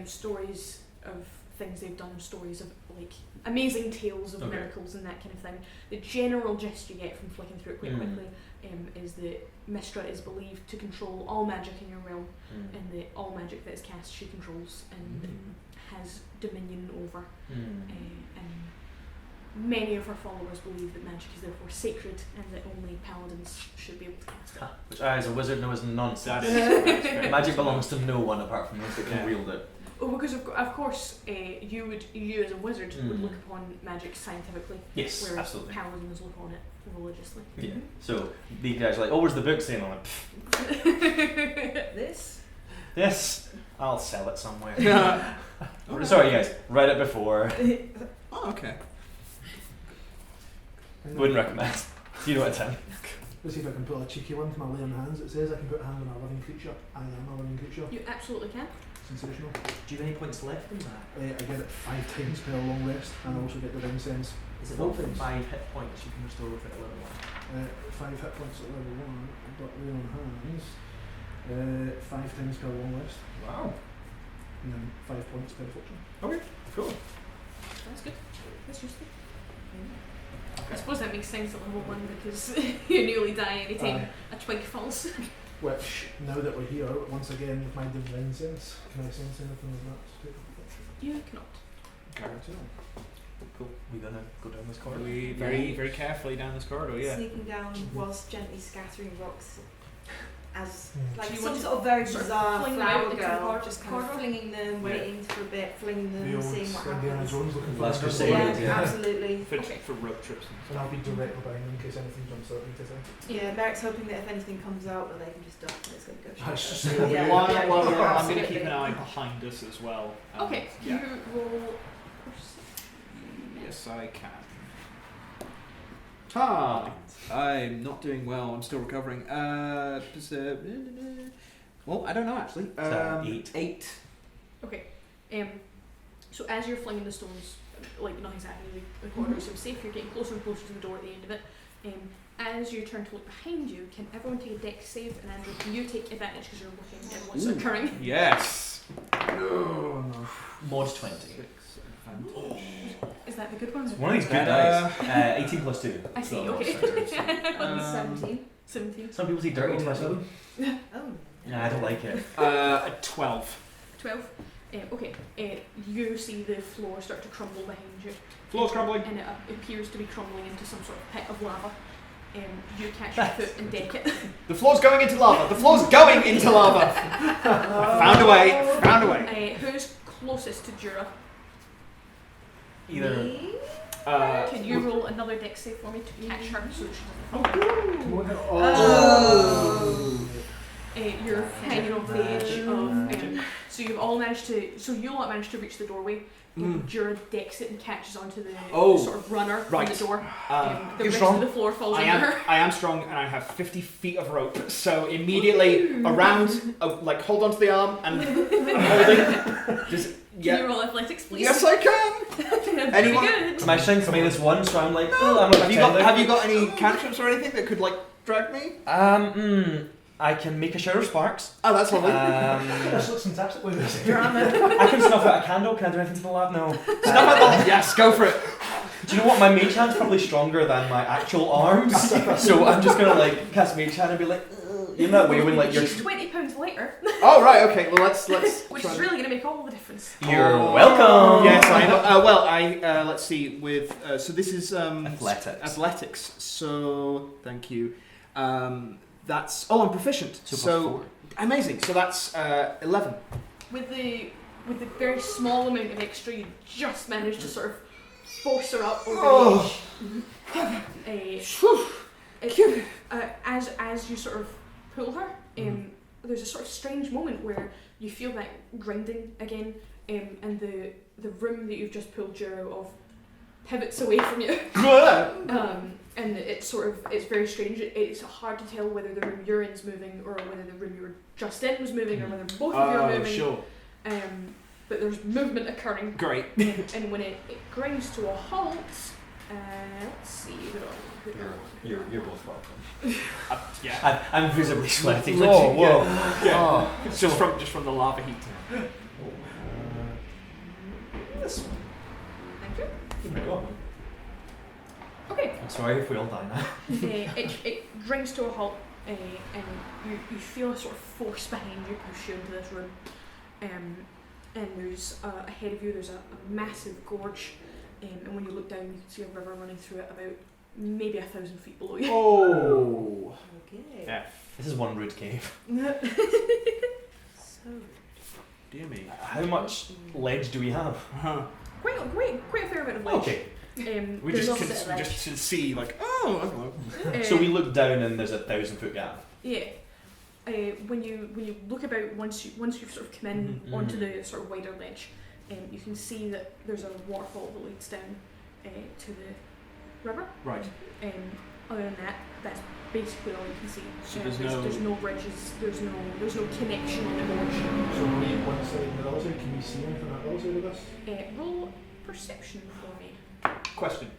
Stories of things they've done, stories of like amazing tales of Okay. miracles and that kind of thing. The general gist you get from flicking through it quite Mm. quickly is that Mistra is believed to control all magic in your realm, and that all magic that is cast she controls and has dominion over. And many of her followers believe that magic is therefore sacred and that only paladins should be able to cast it. Which I, as a wizard, know is nonsense. That is. Magic belongs to no one apart from those that can Yeah. wield it. Oh, because of course, you as a wizard would Mm. look upon magic scientifically, Yes, whereas absolutely. paladins look on it religiously. Yeah. So these guys are like, oh, where's the book saying? I'm like, pfft, This? yes, I'll sell it somewhere. Okay. Sorry, guys, read it before. Oh, okay. Wouldn't recommend. Do you know what it's in? Let's see if I can put a cheeky one to my lay on hands. It says I can put a hand on a living creature. I am a living creature. You absolutely can. Sensational. Do you have any points left in that? I get it 5 times per long rest, and I also get the ring sense. Is it Four not for things. 5 hit points you can restore with it at level 1? 5 hit points at level 1, but lay on hands. 5 times per long rest, Wow. and then 5 points per fortune. Okay, cool. That's good. That's useful. I suppose that makes sense at level 1 because you nearly die anytime a twig falls. Which, now that we're here, once again with my divine sense, can I sense anything of that? You cannot. Cool. We're gonna go down this corridor. We very carefully down this corridor. Yeah. Sneaking down whilst gently scattering rocks. As like So you some want to sort of very sort of bizarre fling them flower out into the girl, corridor? just kind of flinging them, waiting for a bit, flinging them, The old seeing what Indiana happens. Jones looking for Last the Crusade, Yeah, yeah. absolutely. For rope trips. And I'll be directly behind them in case anything jumps out into them. Yeah, Merrick's hoping that if anything comes out, that they can just duck and it's going to go That's straight. just up. Yeah, While yeah, I'm going to absolutely. keep an eye behind us as well. Okay, Yeah. you roll. Yes, I can. Ha! I'm not doing well. I'm still recovering. Well, I don't know actually. 8. 8. Okay. So as you're flinging the stones, like not exactly the corridor, so safe, you're getting closer and closer to the door at the end of it. As you turn to look behind you, can everyone take a dex save? And Andrew, can you take advantage because you're looking at what's occurring? Yes. Oh no. Mod 20. Advantage. Is that the good one? One of these good dice. 18 plus 2. I see, So, okay. 17. 17. Some people say dirty 27. Oh. Nah, I don't like it. 12. 12. Okay. You see the floor start to crumble behind you. Floor's crumbling. And it appears to be crumbling into some sort of pit of lava. You catch your foot and deck it. The floor's going into lava. The floor's going into lava. Found a way. Found a way. Who's closest to Jura? Either. Me? Can you roll another dex save for me to catch her so she doesn't fall? Come on. Oh. You're hanging over the edge of. So you've all managed to. So you all managed to reach the doorway. Jura decks it and catches onto the sort of runner on the door. The rest of the floor falls over her. I am strong and I have 50 feet of rope. So immediately around, like hold onto the arm and holding. Just Can you roll athletics, please? Yes, I can. Very Anyone? good. My strength's -1, so I'm like, oh, I'm not Have you got any cantrips or anything that could like drag me? I can make a shower of sparks. Oh, that's lovely. This looks fantastic. Wait a second. Drama. I can snuff out a candle. Can I do anything to the lab? No. Yes, go for it. Do you know what? My mage hand's probably stronger than my actual arms. So I'm just gonna like cast mage hand and be like, ugh. You know that way when like you're. She's 20 pounds lighter, Oh right, okay. Well, let's. which is really going to make all the difference. You're welcome. Yes, I know. Well, let's see. With so this is Athletics. Athletics. So thank you. That's I'm proficient. So amazing. So that's 11. With the very small amount of extra, you just managed to sort of force her up over the edge. As you sort of pull her, there's a sort of strange moment where you feel that grinding again, and the room that you've just pulled Jura out of pivots away from you. And it's very strange. It's hard to tell whether the room you're in is moving or whether the room you were just in was moving or whether both of you are moving. Sure. But there's movement occurring. Great. And when it grinds to a halt, let's see. You're both welcome. Yeah. I'm visibly sweating. Whoa, whoa. Yeah. Oh. Just from the lava heat. This one. Thank you. Give me a go. Okay. I'm sorry if we all die now. It grinds to a halt, and you feel a sort of force behind you push you into this room. And there's ahead of you there's a massive gorge, and when you look down you can see a river running through it about maybe 1,000 feet below you. Oh. Okay. Yeah. This is one rude cave. So. Dear me. How much ledge do we have? Quite a fair amount of ledge. Okay. We There's just also- can see like hello. So we look down and there's a 1,000-foot gap. Yeah. When you look about once you've sort of come in onto the sort of wider ledge, you can see that there's a waterfall that leads down to the river. Right. Other than that, that's basically all you can see. So there's no bridges. There's no connection on the gorge. So we one side and the other side, can we see anything on the other side of this? Roll perception for me. Question.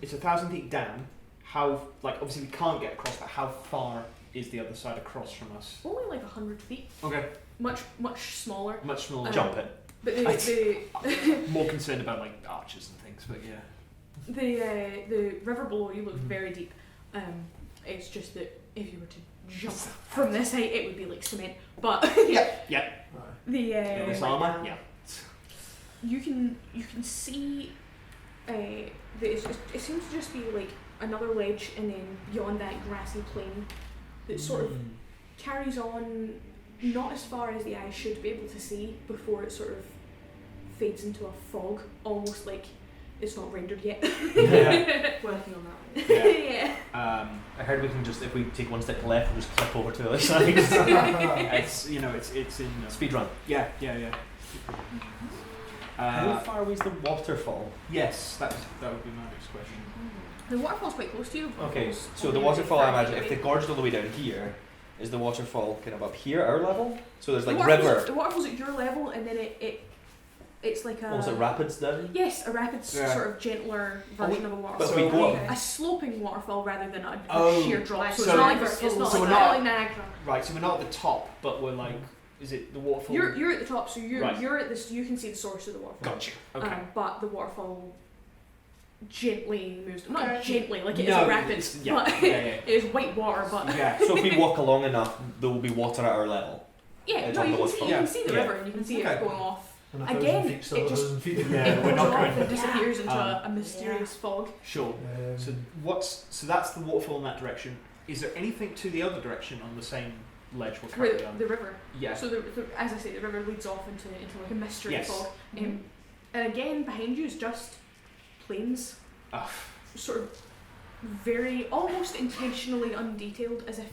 It's 1,000 feet down. How obviously we can't get across, but how far is the other side across from us? Only like 100 feet. Okay. Much smaller. Much smaller. Jump it. But I'm more concerned about like archers and things, but yeah. the river below you looks very deep. It's just that if you were to jump from this height, it would be like cement. But This armor, yeah. you can see. It seems to just be like another ledge, and then beyond that grassy plain that sort of carries on, not as far as the eye should be able to see before it sort of fades into a fog, almost like it's not rendered yet. Working on that one. Yeah. I heard we can just, if we take one step left, we'll just clip over to the other side. It's it's in Speed run. Yeah. How far away is the waterfall? Yes, that would be my next question. The waterfall's quite close to you. Okay, so the waterfall, I imagine, if they gorged all the way down here, is the waterfall kind of up here, our level? So there's like river. The waterfall's at your level, and then it's like a... Almost like rapids down? Yes, a rapid sort of gentler version of a waterfall. But we go a sloping waterfall rather than a sheer drop. Like So, so it's not like we're like not- Niagara. Right, so we're not at the top, but we're like, is it the waterfall? You're at the top, so you're Right. you're at this. You can see the source of the waterfall. Gotcha. Okay. But the waterfall gently moves. Not Okay. gently, like it is No, a rapid, it's- but yeah. it is white water. But Yeah. So if we walk along enough, there will be water at our level. yeah, It's no, on you the can see waterfall. you can see the Yeah. river, and you can see Okay. it going off. And Again, 1,000 feet, still it just- 1,000 feet. Yeah, It we're goes not off going. and disappears into a mysterious fog. Sure. So so that's the waterfall in that direction. Is there anything to the other direction on the same ledge we're currently on? The river. Yeah. So as I say, the river leads off into like a mystery Yes. fog. And again, behind you is just plains, sort of very almost intentionally undetailed, as if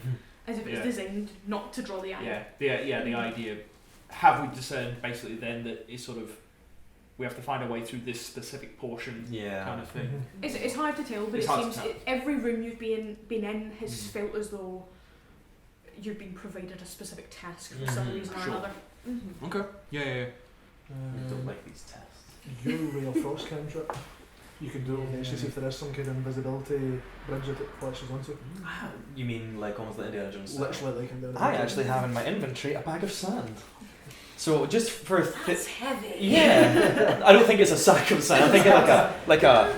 it was Yeah. designed not to draw the eye. The idea. Have we discerned basically then that it's sort of we have to find our way through this specific portion kind of thing? It's hard to tell, but It's it hard to seems tell. every room you've been in has felt as though you've been provided a specific task for some reason or Sure. another. Okay. Yeah. I don't like these tests. Your Ray of Frost cantrip. You can do it eventually, see if there is some kind of invisibility bridge that it flashes onto. You mean like almost like Indiana Jones style? Literally like in the I actually have in my inventory a bag of sand. So just for That's heavy. yeah, I don't think it's a sack of sand. I think it's like a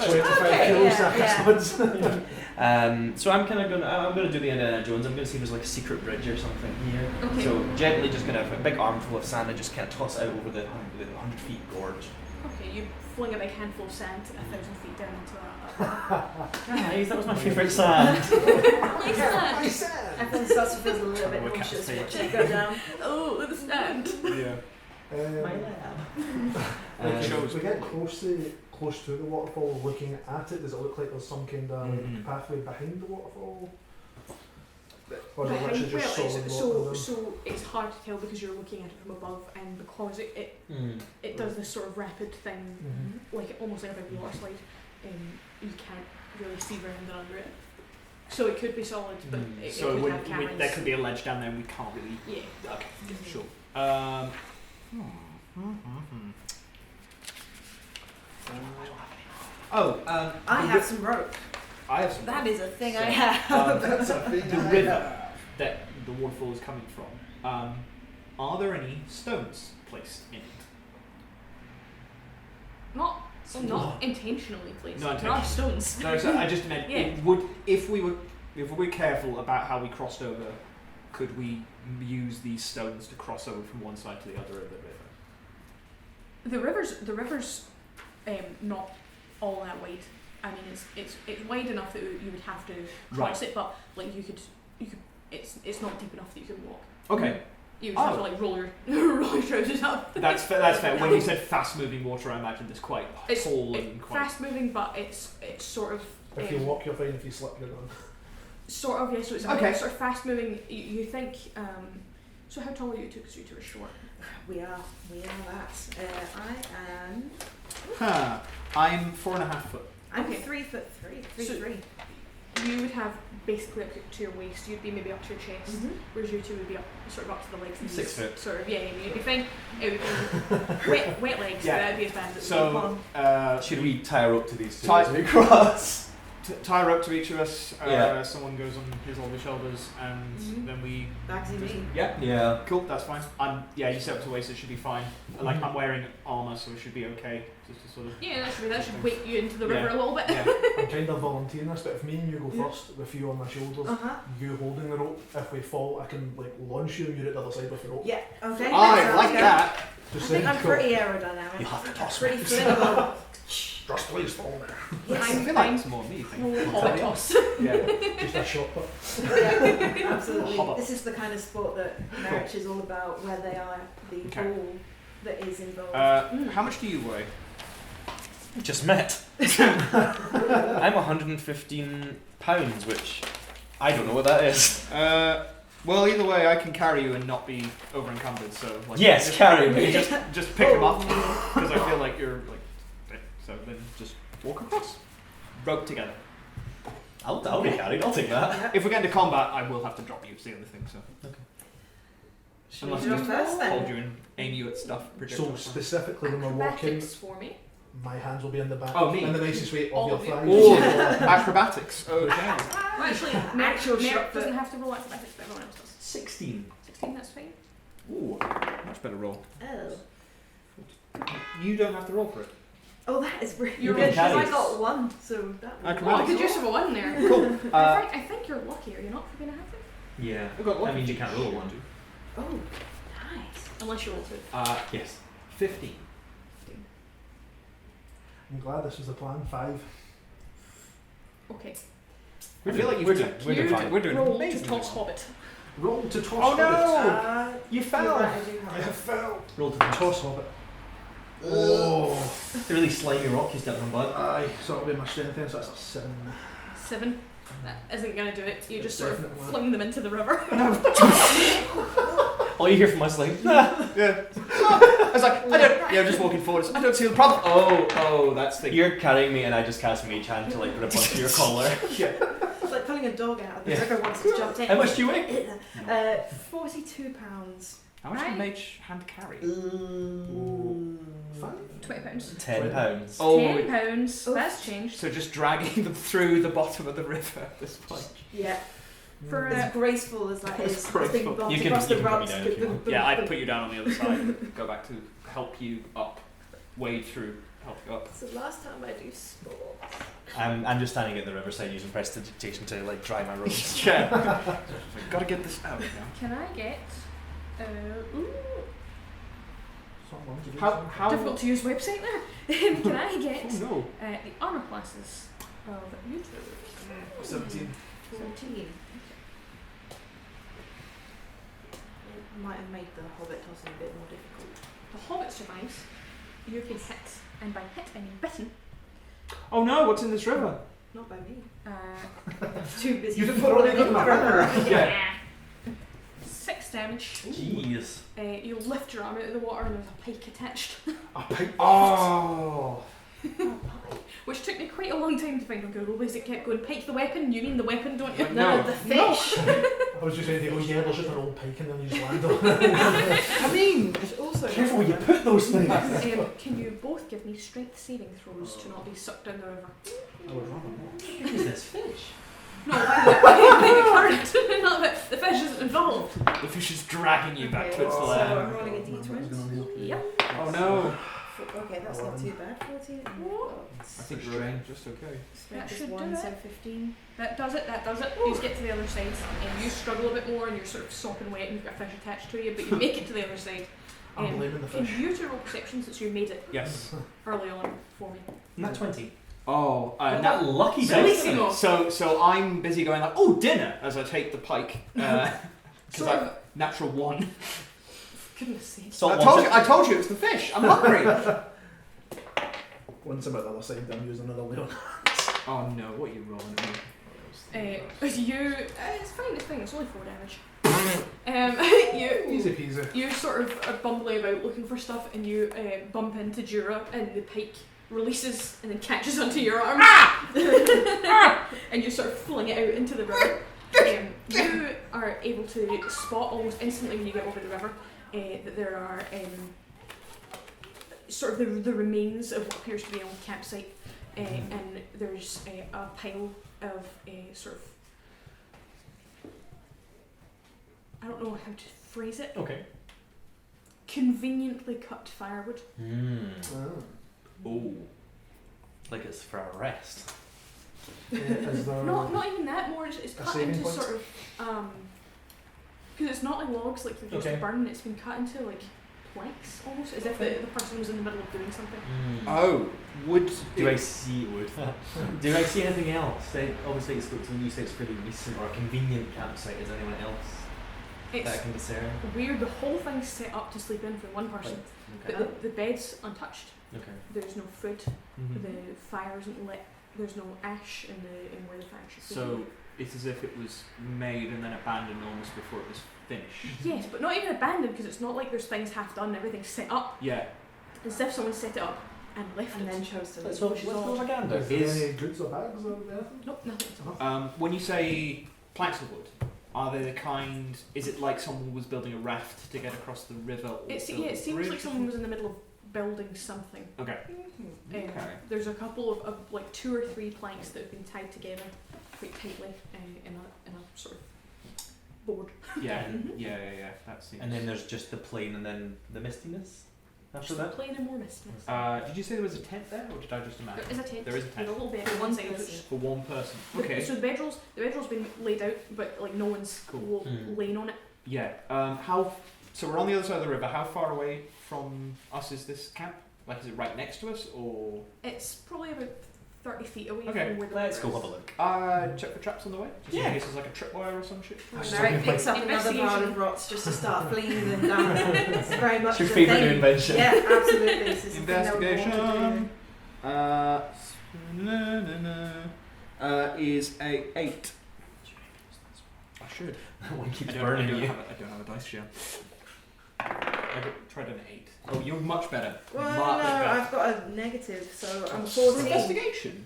25 kilos sack of studs. So I'm gonna do the Indiana Jones. I'm gonna see if there's like a secret bridge or something here. Okay. So gently, just gonna have a big armful of sand and just kind of toss it out over the 100 feet gorge. Okay, you fling a big handful of sand 1,000 feet down into a Guys, that was my favourite sand. like sand. Everyone starts to feel a little bit We're nauseous captivated. watching it go down. Oh, the sand. Yeah. If we get close to the waterfall, looking at it, does it look like there's some kind of like, pathway behind the waterfall? Or is it Behind, literally just solid water? so it's hard to tell because you're looking at it from above, and because it does this sort of rapid thing, like almost like a big water slide, you can't really see very under it. So it could be solid, but it could have caverns. There could be a ledge down there and we can't really... Yeah. Okay, sure. I have some rope. I have some. That is a thing I have. The river that the waterfall is coming from, are there any stones placed in it? Not intentionally placed. Not There are intentionally. stones. No, so I just meant it would if we were careful about how we crossed over, could we use these stones to cross over from one side to the other of the river? The river's not all that wide. I mean, it's wide enough that you would have to cross it, but like you could. It's not deep enough that you can walk. Okay. You would have to like roll your trousers up. That's fair. When you said fast-moving water, I imagined it's quite tall and quite fast-moving, but it's sort of. If you walk, you're fine. If you slip, you're done. Sort of, yeah. So it's a bit sort of fast-moving. You think. So how tall are you two? Because you two are short. We are that. I'm 4.5 foot. I'm Okay. 3'3". So- 3'3". You would have basically up to your waist. You'd be maybe up to your chest, whereas you two would be up sort of up to the legs. And 6 foot. Sort of, yeah. You'd be fine. It would be wet legs. Yeah. That would be as bad as So, Should we tie a rope to these two Tie- as we cross? tie a rope to each of us. Yeah. Someone goes on his or her shoulders, and then we. Bagsy me. Yeah. Yeah. Cool. That's fine. You set up to waist. It should be fine. Like I'm wearing armor, so it should be okay. Just to sort of. Yeah, that should weight you into the river a little bit. Yeah. I'm kind of volunteering this, but if me and you go first, with you on my shoulders, you holding the rope, if we fall, I can like launch you and you're at the other side with the rope. Yeah. Okay. I like that. I think I'm pretty aerodynamic. You have to toss Pretty me. flexible. Just please fall there. Yes. I feel like it's more me. Hobbit toss. Yeah. Just a shot put. Yeah, absolutely. Hobbit. This is the kind of sport that marriage is all about, where they are the Okay. goal that is involved. How much do you weigh? We just met. I'm 115 pounds, which I don't know what that is. Well, either way, I can carry you and not be over encumbered. So like, Yes, just, carry me. Just pick him up because I feel like you're like. So then just walk across, rope together. I'll be carried. I'll take that. If we get into combat, I will have to drop you. It's the other thing. So unless you I go just first, then? hold you and aim you at stuff. So projectiles. specifically when we're walking, Acrobatics for me. my hands will be in the back. Oh, me? In the nicest way All of of your you. thighs. Oh, acrobatics. Okay. Well, actually, Actual Merrick shot doesn't put. have to roll acrobatics, but everyone else does. 16. 16, that's fine. Ooh, much better roll. Oh. You don't have to roll for it. Oh, that is really You're good. carries. I got 1, so that was Oh, I could use a 1 there. Cool. I think you're lucky, are you not, for being a half? Yeah. I've got That means you can't roll one. Oh, nice. Unless you roll 2. Yes. 15. I'm glad this was the plan. 5. Okay. I feel like we're doing fine. We're doing Roll amazing. to toss Hobbit. Roll to toss. Oh no! Hobbit. You You're fell. right, I do have I it. have fell. Roll to toss. Toss Hobbit. Oh. The really slimy rock you stepped on, bud. Aye, so that'll be my strength then, so that's a 7. 7. That isn't going to do it. You just sort of Definitely. fling them into the river. All you hear from us like, Yeah. I was like, I'm just walking forward. I don't see the problem. Oh, that's the. you're carrying me and I just cast mage hand to like grip onto your collar. Yeah. It's like pulling a dog out of the Yeah. river once it's jumped in. How much do you weigh? 42 pounds. How much can mage hand carry? 5? 20 pounds. 10 pounds. Oh, 10 pounds. Oof. That's changed. so just dragging them through the bottom of the river at this point. Yeah. For As graceful as that It's is, graceful. being bumped You can- across you the can put me rocks. down if you want. Yeah, I'd put you down on the other side and go back to help you up, wade through, help you up. It's the last time I do sports. I'm just standing at the riverside using prestidigitation to like dry my robes. Yeah. Gotta get this out now. Can I get... ooh, How? difficult to use website there. Can I get Oh no. the armor classes of you two? 17. 14. It might have made the Hobbit tossing a bit more difficult. The Hobbit survives. You can hit, and by hit I mean bitten. Oh no, what's in this river? Not by me. Uh, Too busy You didn't falling throw it in in the the river. Yeah. 6 damage. Jeez. You lift your arm out of the water and there's a pike attached, A pike. Oh. which took me quite a long time to find. Okay, Robles, it kept going. Pike the weapon? You mean the weapon, don't you? No. The fish. I was just ready to go, yeah, there's just an old pike and then you just land on it. I mean, It's also Careful where you put those things. Can you both give me strength saving throws to not be sucked down the river? I would rather not. What is this fish? No, by the current. Not that the fish isn't involved. the fish is dragging you back Okay, towards the so land. I'm rolling a d20. Yep. Oh no. Okay, that's not too bad. 14. I think you're right. Just okay. Strength is should 1, do so it. 15. That does it, that does it. You just get to the other side and you struggle a bit more and you're sort of sopping wet and you've got a fish attached to you, but you make it to the other side. I'm blaming the Can fish. you to roll perception since you made it Yes. early on for me? Not 20. Oh, That now. lucky Bellissimo. dice. So I'm busy going like, oh, dinner, as I take the pike. Because Sort I've of, natural 1. goodness sakes. Salt I told you it's the fish. I'm hungry. Once I'm at the other side, I'm using another Leon. Oh no, what are you rolling at me? It's fine, it's only 4 damage. Easy peasy. You're sort of bumbling about looking for stuff and you bump into Jura and the pike releases and then catches onto your arm. And you sort of fling it out into the river. You are able to spot almost instantly when you get over the river that there are sort of the remains of what appears to be an old campsite. and there's a pile of sort of, I don't know how to phrase it, Okay. conveniently cut firewood. Oh. Like it's for a rest. Is there Not even that, more it's a cut saving into point? sort of, because it's not like logs like they're used to Okay. burn, it's been cut into like planks almost, as if the person was in the middle of doing something. Oh, would Do I see Do I see anything else? Obviously, it's when you say it's pretty recent or a convenient campsite. Is there anyone else that I It's can discern? weird, the whole thing's set up to sleep in for one person, Okay. but the bed's untouched. Okay. There's no food, Mhm. the fire isn't lit, there's no ash in where the fire should So be. it's as if it was made and then abandoned almost before it was finished. Yes, but not even abandoned, because it's not like there's things half done, everything's set up. Yeah. It's as if someone set it up and left And it. then chose to Let's leave. go. Which is Let's go odd. Gander. Is there Is- any goods or bags or anything? Nope, nothing at all. When you say planks of wood, are they the kind? Is it like someone was building a raft to get across the river? Or It build a seems bridge like or someone was in the middle of building something. something? Okay. Mhm. Um, There's a couple of like 2 or 3 planks that have been tied together quite tightly in a sort of board. Yeah. Mhm. Yeah. That seems. And then there's just the plain and then the mistiness after Just that. plain and more mistiness. Did you say there was a tent there, or did I just imagine? There is a tent. There is a With tent a little bed For on one one side. person. Which, For one person. Okay. So the bedroll's been laid out, but like no one's Cool. laying on it. Yeah. So we're on the other side of the river. How far away from us is this camp? Like, is it right next to us, or? It's probably about 30 feet away Okay, from where the Let's river go is. have a look. Check for traps on the way. Just Yeah. in case there's like a tripwire or some shit. Merrick picks up another pile of rocks just to start flinging them down. It's very much It's your the favourite new thing. invention. Yeah, absolutely. This is the thing that we want to Investigation. do. Is a 8. I should. That one keeps I burning don't you. have a dice shell. I tried an 8. Oh, you're much better. Well, much no, better. I've got a negative, so I'm For 14. investigation.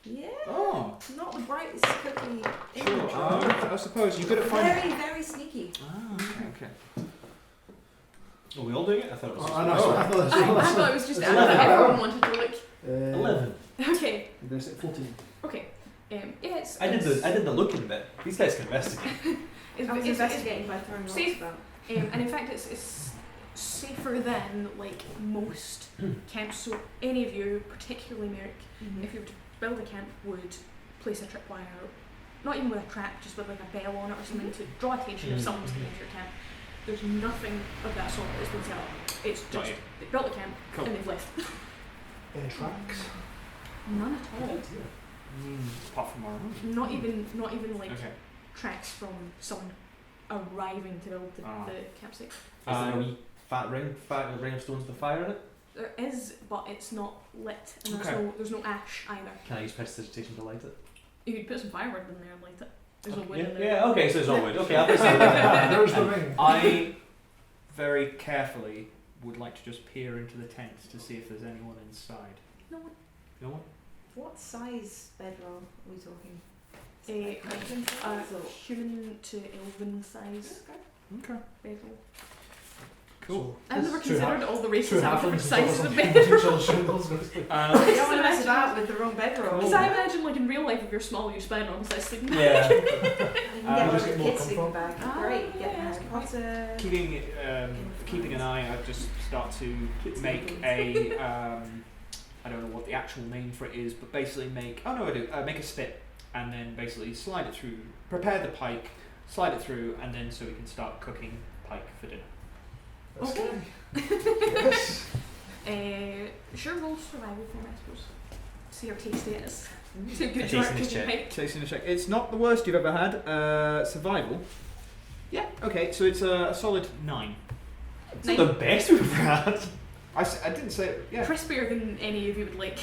Yeah. Oh, Not the brightest cookie in the sure. drawer. I suppose you're good at finding. Very, very sneaky. Ah, okay. Are we all doing it? I thought it was just I know, so I thought I thought it was just It's everyone 11. wanted to look. 11. Okay, They said 14. okay. Yeah, it's. I did the looking bit. These guys can investigate. It's, I was it's investigating by throwing rocks safe. about. and in fact, it's safer than like most camps. So any of you, particularly Merrick, if you were to build a camp, would place a tripwire, not even with a trap, just with like a bell on it or something to draw attention if someone's coming into your camp. There's nothing of that sort that's been set up. It's Got just you. they built a camp Cool. and they've left. Any tracks? None at all. Apart from our own. Not even like Okay. tracks from someone arriving to build the campsite. Is there a wee fat ring of stones with fire in it? There is, but it's not lit, and Okay. there's no ash either. Can I use prestidigitation to light it? You could put some firewood in there and light it. There's no wood yeah, in there. yeah, okay, so there's no wood. Okay, I'll put some wood in there. There's the ring. I very carefully would like to just peer into the tent to see if there's anyone inside. No one. No one? What size bedroll are we talking? A Coffin size or- human to elven size Okay. bedroll. Cool. I've never Two considered all the races Two have different halflings sizes of on bedroll. each other's shoulders, basically. You don't want to mess about with the wrong bedroll. Because I imagine, like in real life, if you're small, you spend on size sleeping bag. Yeah. You can get one just of get the more kids sleeping comfort. bag. Ah, Great. Get yeah, Harry Potter. Keeping an eye, I just start to make a I don't know what the actual name for it is, but basically make make a spit and then basically slide it through, prepare the pike, slide it through, and then so we can start cooking pike for dinner. That's Okay. scary. Yes. Sure, roll survival for me, I suppose. See how tasty it is. See how good A you are at tastiness cooking check. pike. Tasting a check. It's not the worst you've ever had. Survival. Yeah. Okay. So it's a solid 9. It's not the best we've had. I didn't say it. Yeah. Crispier than any of you would like.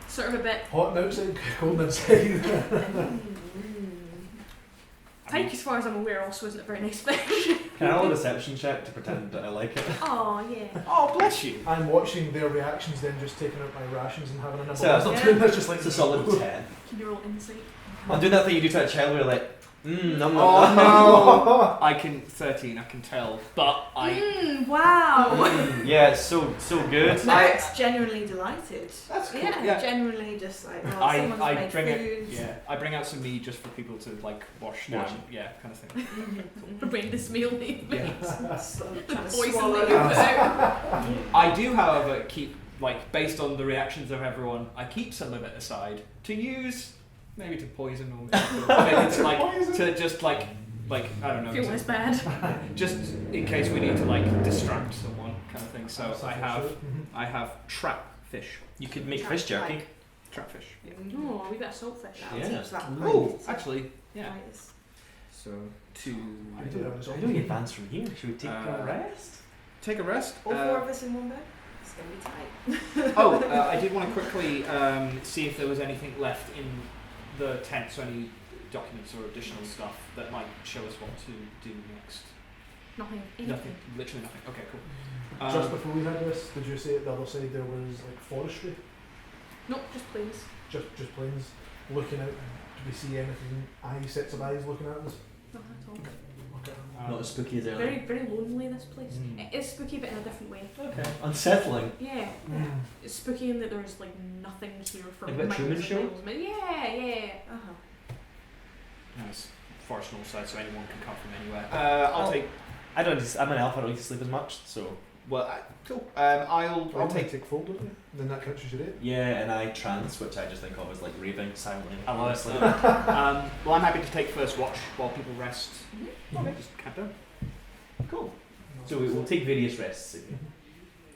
Sort of a bit. Hot outside, cold inside. Pike, as far as I'm aware, also isn't a very nice fish. Can I roll a deception check to pretend that I like it? Oh yeah. Oh, bless you. I'm watching their reactions, then just taking out my rations and having a nibble. So, As I'm doing this, just like It's a solid 10. Can you roll insight? I'm doing that thing you do to a child where you're like, I'm Oh not. no! I can 13. I can tell, but Wow. Yeah, it's so good. Merrick's genuinely delighted. That's cool. Yeah, genuinely just like, oh, someone's I made bring food. it. Yeah, I bring out some meat just for people to like wash down. Watch. Yeah, kind of thing. Horrendous meal they've made. So The trying to poison swallow that it. you put out. I do, however, keep like based on the reactions of everyone. I keep some of it aside to use maybe to poison or maybe to like to just like I don't know. Feel less bad. Just in case we need to like distract someone, kind of thing. So I have trap fish. You could make fish jerky. Trap fish. Oh, we got a saltfish. That'll Yeah. teach that Oh, pint. actually, yeah. Right. So to I do have How do we advance from here? Should we take a rest? take a rest. All four of us in one bed? It's going to be tight. I did want to quickly see if there was anything left in the tent, so any documents or additional stuff that might show us what to do next. Nothing. Nothing, literally nothing. Okay, cool. Just before we had this, did you say at the other side there was like forestry? Nope, just planes. Just planes looking out. Do we see anything? Sets of eyes looking at us? Not at all. Okay. Not as spooky as earlier. Very, very lonely, this place. Mm. It is spooky, but in a different way. Okay. Unsettling. Yeah. It's spooky in that there's like nothing here for Like a bit miles Truman and Show? miles. Yeah. Uh-huh. Nice. Forest Northside, so anyone can come from anywhere. I'll take. I don't. I'm an elf. I don't need to sleep as much. So. Well, cool. I'll take. take fold, don't you? Then that counts as your 8. Yeah, and I trance, which I just think of as like raving silently. I love honestly. it. Well, I'm happy to take first watch while people rest. Okay, just count down. Cool. So we'll take various rests.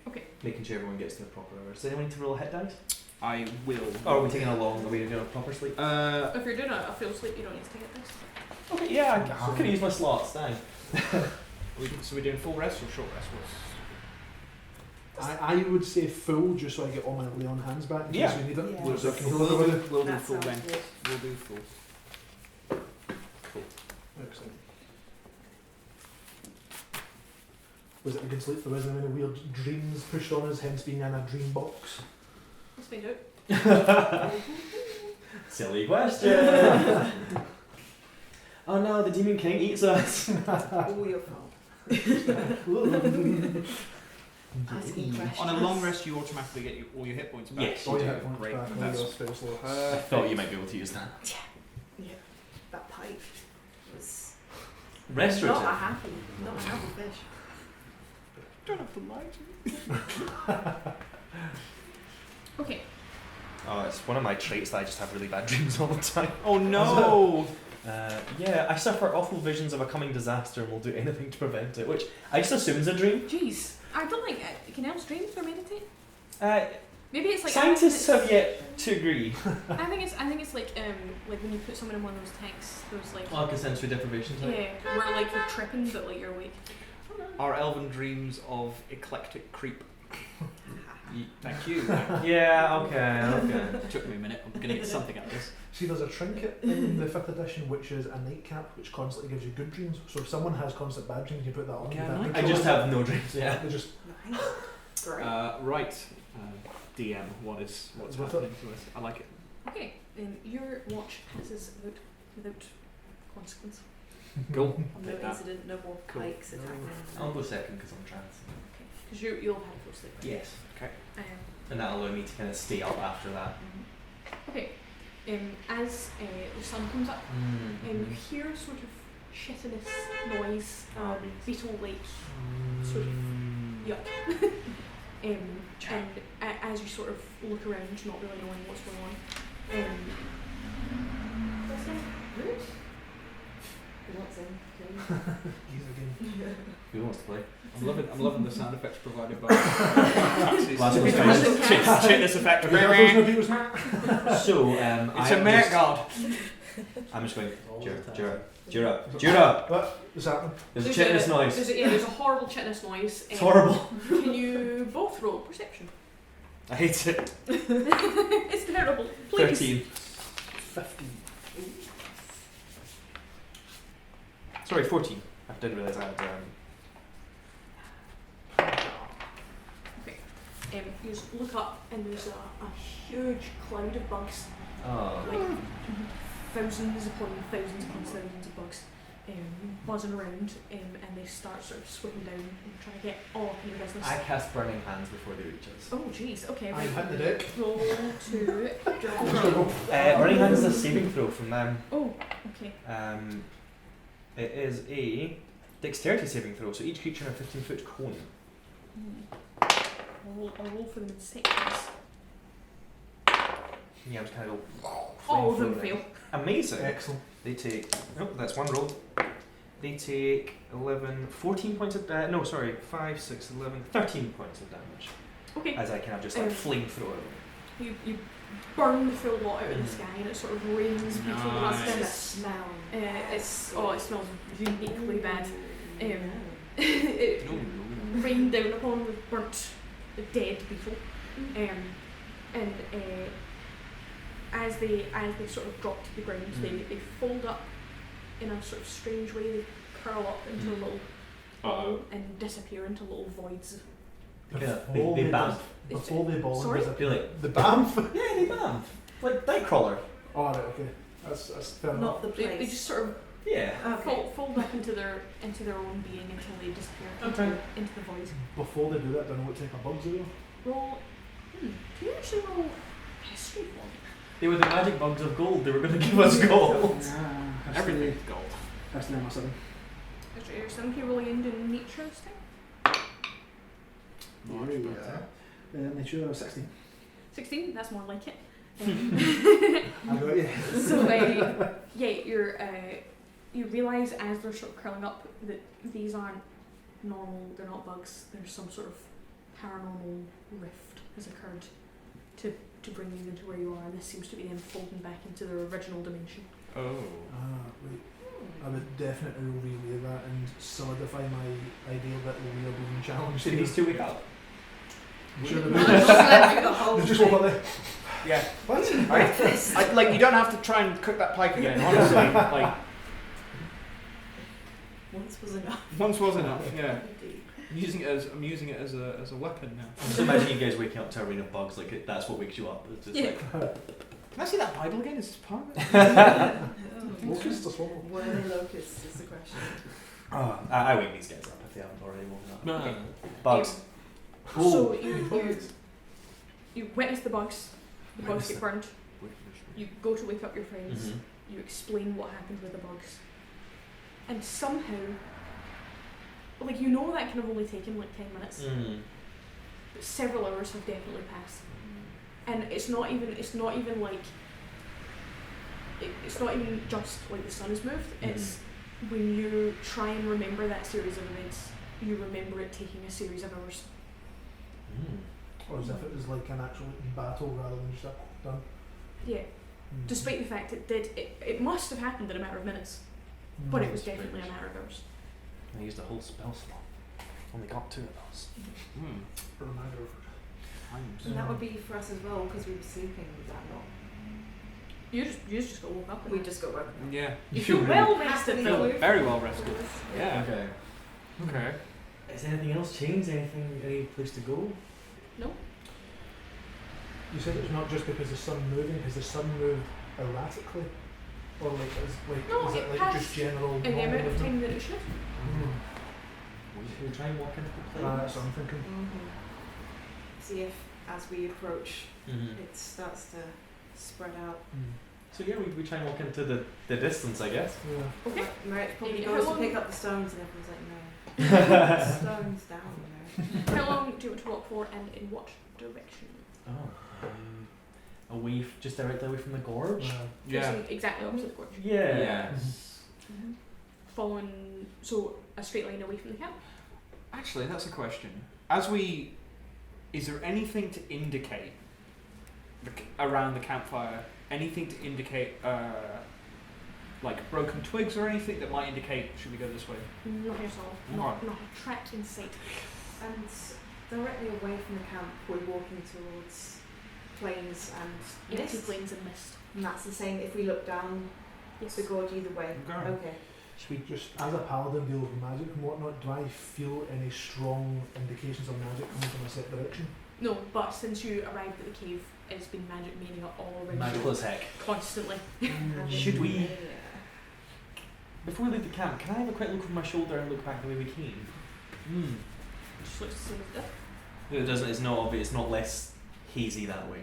Okay. Making sure everyone gets to their proper hours. Does anyone need to roll a hit dice? I will. Or are we taking a long? Are we doing a proper sleep? If you're doing a full sleep, you don't need to take it this. Okay, yeah, I can use my slots. Dang. So we're doing full rest or short rest? I would say full, just so I get all my lay on hands back in Yeah. case we need it. Yeah. So I can We'll heal do, everybody. we'll do That full sounds then. good. We'll do full. Excellent. Was it a good sleep? There wasn't any weird dreams pushed on us, hence being in a dream box. Let's find out. Silly question. Oh no, the Demon King eats us. All your fault. Asking questions. On a long rest, you automatically get all your hit points back. Yes. All you your do. hit points Great. back, all That's your spell slots. I thought you might be able to use that. That pipe was Restorative. not a happy fish. Don't have to lie to me. Okay. Oh, it's one of my traits that I just have really bad dreams all the time. Oh no! Yeah, I suffer awful visions of a coming disaster and will do anything to prevent it, which I just assume is a dream. Jeez. I don't think can elves dream or meditate? Maybe it's like Scientists have yet to agree. I think it's like when you put someone in one of those tanks, those like Like a sensory deprivation type. yeah, where like you're tripping but like you're awake. Our elven dreams of eclectic creep. Thank you. Yeah, okay. It took me a minute. I'm gonna get something out of this. See, there's a trinket in the 5th edition which is a nightcap which constantly gives you good dreams. So if someone has constant bad dreams, you put that on. Okay, you I get I just have no dreams, yeah. They just Nice. Great. Right, DM. What's What's happening to us? I like it. Okay. Your watch passes without consequence. Cool. No Take that. incident, no more Cool. pikes attacking. I'll go second because I'm trans. Okay. Because you'll have had a full sleep. Right? Yes. Okay. And that'll allow me to kind of stay up after that. Okay. As the sun comes up, you hear sort of shittiness noise, beetle-like sort of yuck. And as you sort of look around, not really knowing what's going on, that's it. Good. What's in? ease again. Who wants to play? I'm loving the sound effects provided by taxis. Last one's Chitness effect. Have you heard those reviews? So, It's a merit guard. I'm just going, Jura. What's happening? There's a chitinous noise. There's a horrible chitinous noise. It's horrible. Can you both roll perception? I hate it. It's terrible. Please. 13. 15. Sorry, 14. I didn't realise I had You just look up and there's a huge cloud of bugs Oh. like thousands upon thousands of bugs buzzing around, and they start sort of swooping down and trying to get all up in your business. I cast Burning Hands before they reach us. Oh jeez, okay. I hit the deck. Roll to Burning Hands is a saving throw from them. Oh, okay. It is a dexterity saving throw, so each creature in a 15-foot cone. I'll roll for them in seconds. Yeah, I'm just kind of go. All of them flamethrower. fail. Amazing. Excellent. They take. Oh, that's one roll. They take 14 points of 5, 6, 11, 13 points of damage. Okay. As I kind of just like flamethrower. You burn the full lot out of the sky, and it sort of rains beautiful Nice. The dust. smell. It smells uniquely bad. It rained down upon the burnt, the dead beetle, and as they sort of drop to the ground, they fold up in a sort of strange way. They curl up into a little ball and disappear into little voids. Yeah, they bamf. Before they ball Sorry? and Feel like. the bamf. Yeah, they bamf. Like Nightcrawler. Oh, right, okay. That's fair enough. Not the They place. just sort of Yeah. Okay. fold up into their own being until they disappear into the void. Before they do that, do I know what type of bugs they are? Roll. Can you actually roll history for me? They were the magic bugs of gold. They were going to give us gold. Everything's gold. That's the M7. History or something. Can you roll into nature this time? Nature 16. 16. That's more like it. I got you. So you realise as they're sort of curling up that these aren't normal. They're not bugs. There's some sort of paranormal rift has occurred to bring you into where you are, and this seems to be them folding back into their original dimension. Oh. Right. I would definitely relay that and solidify my idea that we are being challenged. Did these two wake up? Sure they No, do. just let me the whole They just woke up there. Yeah. What? Breakfast. Like you don't have to try and cook that pike again. Honestly, like Once was enough. once was enough. Yeah. Indeed. I'm using it as a weapon now. Just imagine you guys waking up to a rain of bugs. Like that's what wakes you up. It's just Yeah. like. Can I see that Bible again? Is this part of it? Locusts or swallow? What are the locusts is the question. Oh, I wake these guys up if they haven't already woken up. No. Bugs. So you witness the bugs. The bugs Witness get burned. You go to wake up your friends. You explain what happened with the bugs, and somehow, like you know that can have only taken like 10 minutes, but several hours have definitely passed, and it's not even like it's not even just like the sun has moved. It's when you try and remember that series of events, you remember it taking a series of hours. Or as if it was like an actual battle rather than just a done. Yeah. Despite the fact it must have happened in a matter of minutes, but it was definitely a matter of hours. I used a whole spell slot. Only got 2 of those. For a matter of Times. And that would be for us as well because we were sleeping with that lot. You just got woke up. And We just got woken up. Yeah. you feel well rested Happily though. woke. Very well rested. Yeah. Okay. Okay. Has anything else changed? Any place to go? You said it's not just because the sun moving. Has the sun moved erratically, or No, is it it like passed just general? In the normal amount of movement? time that it should. Should we try and walk into the plane? That's what I'm thinking. See if as we approach it starts to spread out. So yeah, we try and walk into the distance, I guess. Yeah. Okay. Merritt probably Yeah, goes how to long- pick up the stones and everyone's like, no. Stones down there. How long do you want to walk for, and in what direction? Just directly away from the gorge. Yeah. Facing exactly opposite the gorge. Yeah. Yes. Following, so a straight line away from the camp. Actually, that's a question. Is there anything to indicate around the campfire? Anything to indicate, like broken twigs or anything that might indicate should we go this way? Not at all. Not a track in sight. And directly away from the camp, we're walking towards plains and Empty mist. plains and mist. And that's the same if we look down Yes. the gorge either way. Okay. Okay. Should we just, as a paladin deal with magic and whatnot, do I feel any strong indications of magic coming from a set direction? No, but since you arrived at the cave, it's been magic mania all around. Magical as heck. Constantly. Should we, before we leave the camp, can I have a quick look over my shoulder and look back the way we came? Just looks the same as this. It doesn't. It's not obvious. It's not less hazy that way.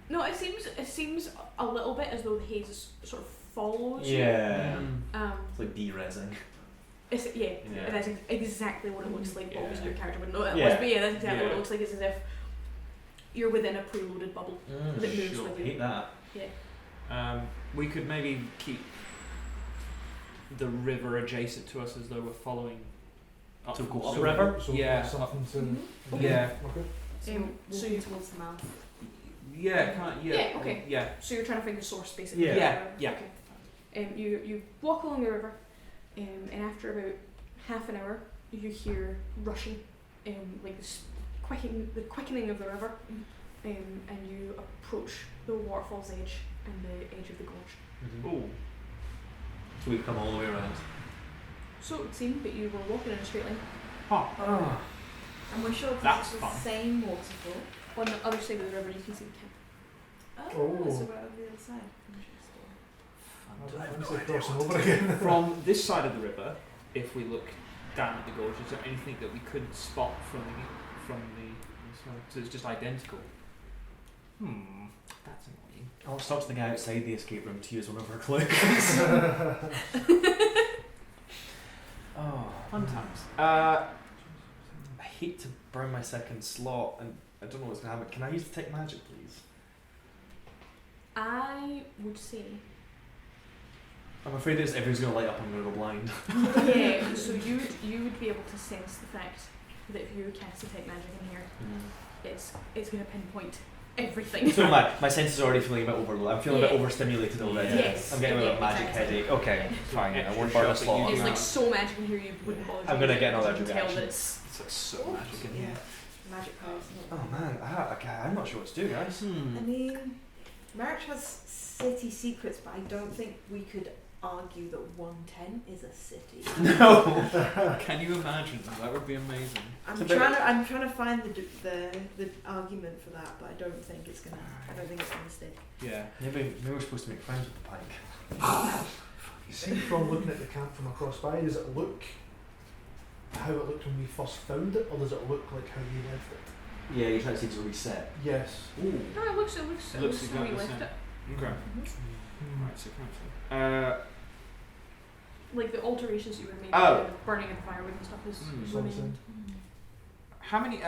No, it seems a little bit as though the haze sort of follows you. Yeah. Um, It's like derezing. That's exactly what it looks like. But obviously your character wouldn't know that Yeah. was, but yeah, that's exactly what Yeah. it looks like. It's as if you're within a preloaded bubble that moves Sure. with you. Hate that. We could maybe keep the river adjacent to us as though we're following up. So go so- upriver? So Yeah. something to. Mhm. Yeah. Okay. So So walking you- towards the mouth. Yeah, kind of, yeah. Yeah, okay. Yeah. So you're trying to find the source, basically. Yeah. Yeah. Okay. You walk along the river, and after about half an hour, you hear rushing, like this the quickening of the river, and you approach the waterfall's edge and the edge of the gorge. Ooh. So we've come all the way around. So it would seem, but you were walking in a straight line. Ah. And we're sure That's this is the fun. same waterfall. On the other side of the river, you can see the camp. Oh. So we're over the other side. I'm just crossing over again. From this side of the river, if we look down at the gorge, is there anything that we couldn't spot from the side? So it's just identical. That's annoying. I'll talk to the guy outside the escape room to use one of our clicks. Oh, Fun times. I hate to burn my second slot, and I don't know what's gonna happen. Can I use detect magic, please? I would say. I'm afraid that everything's gonna light up. I'm gonna go blind. Yeah. So you would be able to sense the fact that if you cast detect magic in here, it's going to pinpoint everything. So my senses are already feeling a bit overloaded. I'm feeling a bit Yeah. overstimulated already. Yes. I'm getting a bit of a Yeah, magic exactly. headache. Okay, Yeah. fine. I Extra won't burn a shot that slot. you It's Yeah. like so magic in here you wouldn't bother. I'm gonna get another you can tell reaction. that it's It's like so magic in Yeah. here. Magic powers. Oh man, I'm not sure what to do, guys. I mean, Marriage has city secrets, but I don't think we could argue that 110 is a city. No. Can you imagine? That would be amazing. I'm It's a bit- I'm trying to find the argument for that, but I don't think it's gonna stick. Yeah. Maybe we're supposed to make friends with the pike. See, from looking at the camp from across by, does it look how it looked when we first found it, or does it look like how we left it? Yeah, you're trying to say to reset. Yes. Ooh. no, it looks It how looks we exactly the left same. it. Okay. Hmm. Right, so cancel. Like the alterations you were making, Oh. the burning of the firewood and stuff is So I'm remained. saying, How many?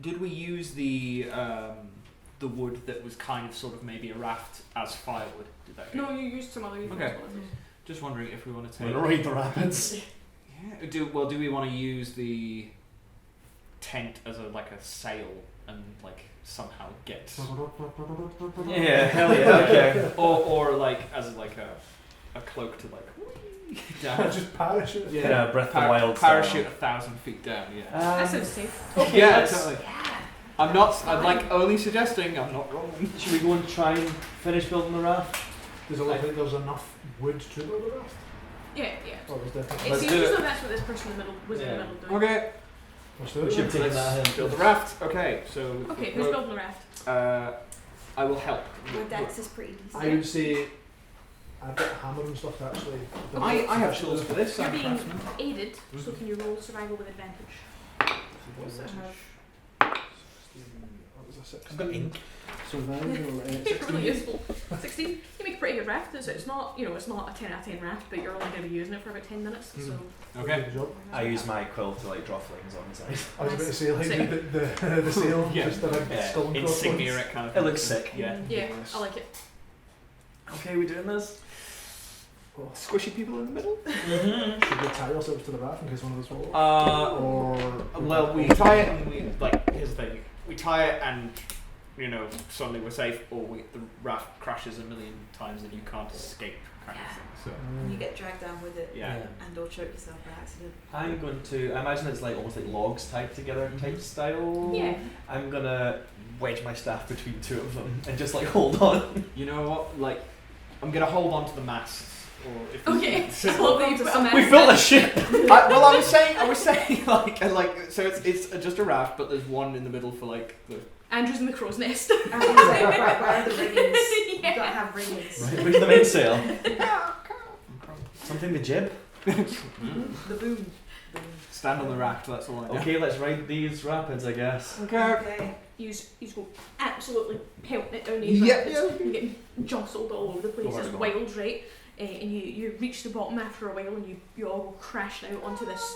Did we use the wood that was kind of sort of maybe a raft as firewood? Did that? No, you used some other Okay. utensils. Just wondering if we want to We're take. gonna raid the rapids. Yeah. Do we want to use the tent as a sail and somehow get Yeah, hell yeah. Okay. or as a cloak to down. just parachute. Yeah, Breath of the Wild Parachute style. 1,000 feet down. Yeah. That sounds safe. Okay, Yeah, let's- totally. I'm not. I'm only suggesting. I'm not wrong. Should we go and try and finish building the raft? Does it look like there's enough wood to build a raft? Yeah, yeah. Oh, there's definitely. It Let's seems do as it. though that's what this person in the middle was in the Yeah. middle doing. Okay. Let's do We it. should then. take that Let's hint. build the raft. Okay. So. Okay, who's building the raft? I will help. My dex is pretty decent. I would say I've got a hammer and stuff to actually. build I it. have tools for this. You're I'm a being craftsman. aided, so Mhm. can you roll survival with advantage? Also have That was a 16. I've got ink. Survival, It's 16. really useful. 16. You make a pretty good raft. It's not, it's not a 10 out of 10 raft, but you're only going to be using it for about 10 minutes. So Okay. Good job. I use my quill to draw flames on the side. I was about to say, Sick. the sail, Yeah. just a big Yeah. skull and Insignia it kind of. It looks sick. Yeah. yeah, I like it. Okay, we doing this? Squishy people in the middle. Mm-hmm. Should we tie ourselves to the raft in case one of us falls? Or Well, we tie it and we here's the thing. We tie it and suddenly we're safe, or the raft crashes a million times and you can't escape, kind of thing. So you get dragged down with it yeah. and or choke yourself by accident. I'm going to. I imagine it's almost like logs tied together type style. Yeah. I'm gonna wedge my staff between two of them and just hold on. You know what? I'm gonna hold on to the masts. Or if Okay. So, I love that you put a mess We built a ship. well, I was saying, so it's just a raft, but there's one in the middle for the Andrew's in the crow's nest. Where are the riggings? You've got to have riggings. Right, where's the mainsail? Something to jib? The boom. Stand on the raft, that's all I know. Okay, let's ride these rapids, I guess. Okay. You go absolutely pelting it down these Yep. rapids. You're getting jostled all over the place. Oh, It's God. wild, right? And you reach the bottom after a while, and you all go crashing out onto this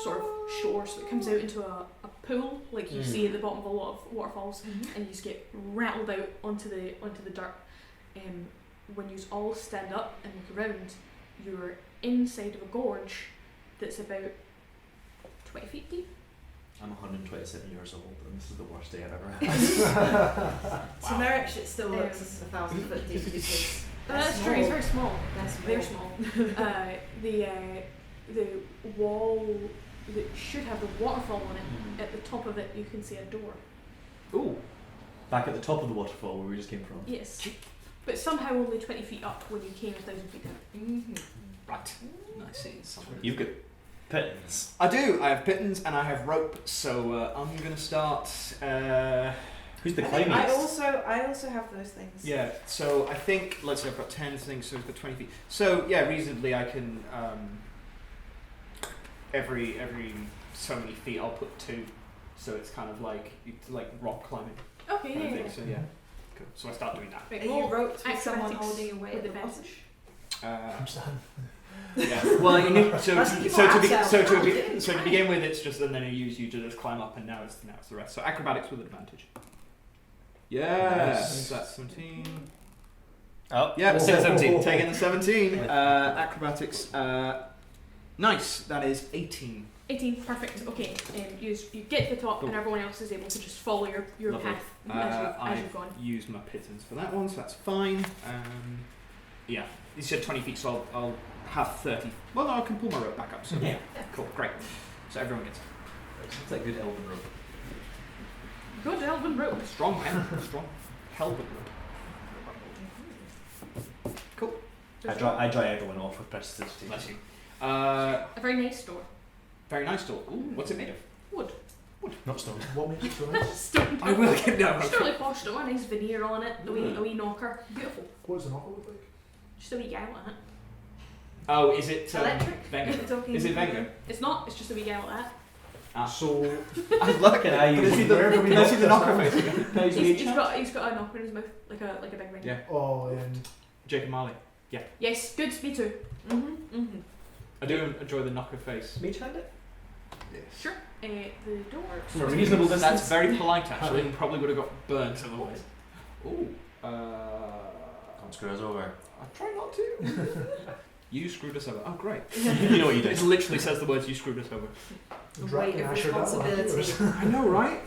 sort of shore. So it comes out into a pool, like you see at the bottom of a lot of waterfalls, and you just get rattled out onto the dirt. When you all stand up and look around, you're inside of a gorge that's about 20 feet deep. I'm 127 years old, and this is the worst day I've ever had. To Merrick, it still looks 1,000 foot deep because That's true. It's very small. That's Very small. The wall that should have the waterfall on it. At the top of it, you can see a door. Ooh. Back at the top of the waterfall where we just came from. Yes, but somehow only 20 feet up when you came 1,000 feet down. Right. I see. Something. You've got pittance. I do. I have pittons and I have rope, so I'm going to start... Who's the I think climbingest? I also have those things. Yeah, so I think, let's say I've got 10 things, so I've got 20 feet. So, yeah, reasonably I can, every so many feet I'll put 2. So it's kind of like rock climbing Okay, kind of yeah. thing. So, yeah. Cool. So I start doing that. Right, Are you roll roped with someone acrobatics holding away with at the advantage. I'm standing. Yeah. Well, you need so Let's to, keep so, our to, be, ourselves. so, to, Oh, be, dude, so to fine. begin with, it's just and then I use you to just climb up, and now it's the rest. So acrobatics with advantage. Yes, Nice. that's 17. Oh, Yeah, Oh. 17. Taking the 17. Acrobatics. Nice. That is 18. 18, perfect. Okay, you get to the top, and everyone else is able to just follow your Lovely. path as you've gone. I've used my pittance for that one, so that's fine. Yeah, you said 20 feet, so I'll have 30. Well, no, I can pull my rope back up. So Yeah. Cool, great. So everyone gets It's like good elven rope. Good elven rope. strong, man. Strong. Helmet rope. Cool. I dry everyone off with prestidigitation. Bless you. A very nice door. Very nice door. Ooh, what's it made of? Wood. Not stone. What makes it so nice? Stone. I will get down. Just a really posh door, a nice veneer on it, a wee knocker. Beautiful. What does the knocker look like? Just a wee guile on it. Oh, is it Electric? Venger? We're talking- Is it Venger? It's not, it's just a wee guile like that. Ah. So, I was looking Can I Can I use see where can we can I knock see the this knocker out? face again? Can I use the He's got a knocker in his mouth, like a big ring. Yeah. oh, Jacob Marley. Yes, good, me too. I do enjoy the knocker face. Mage hand it? Yes. Sure. The door. From a reasonable distance. That's very polite, actually. And probably would have got burnt otherwise. Ooh. Don't screw us over. I try not to. You screwed us over. Oh, great. You know what you It did. literally says the words "you screwed us over." The Draken weight of Asher, that one, responsibility. I know, right?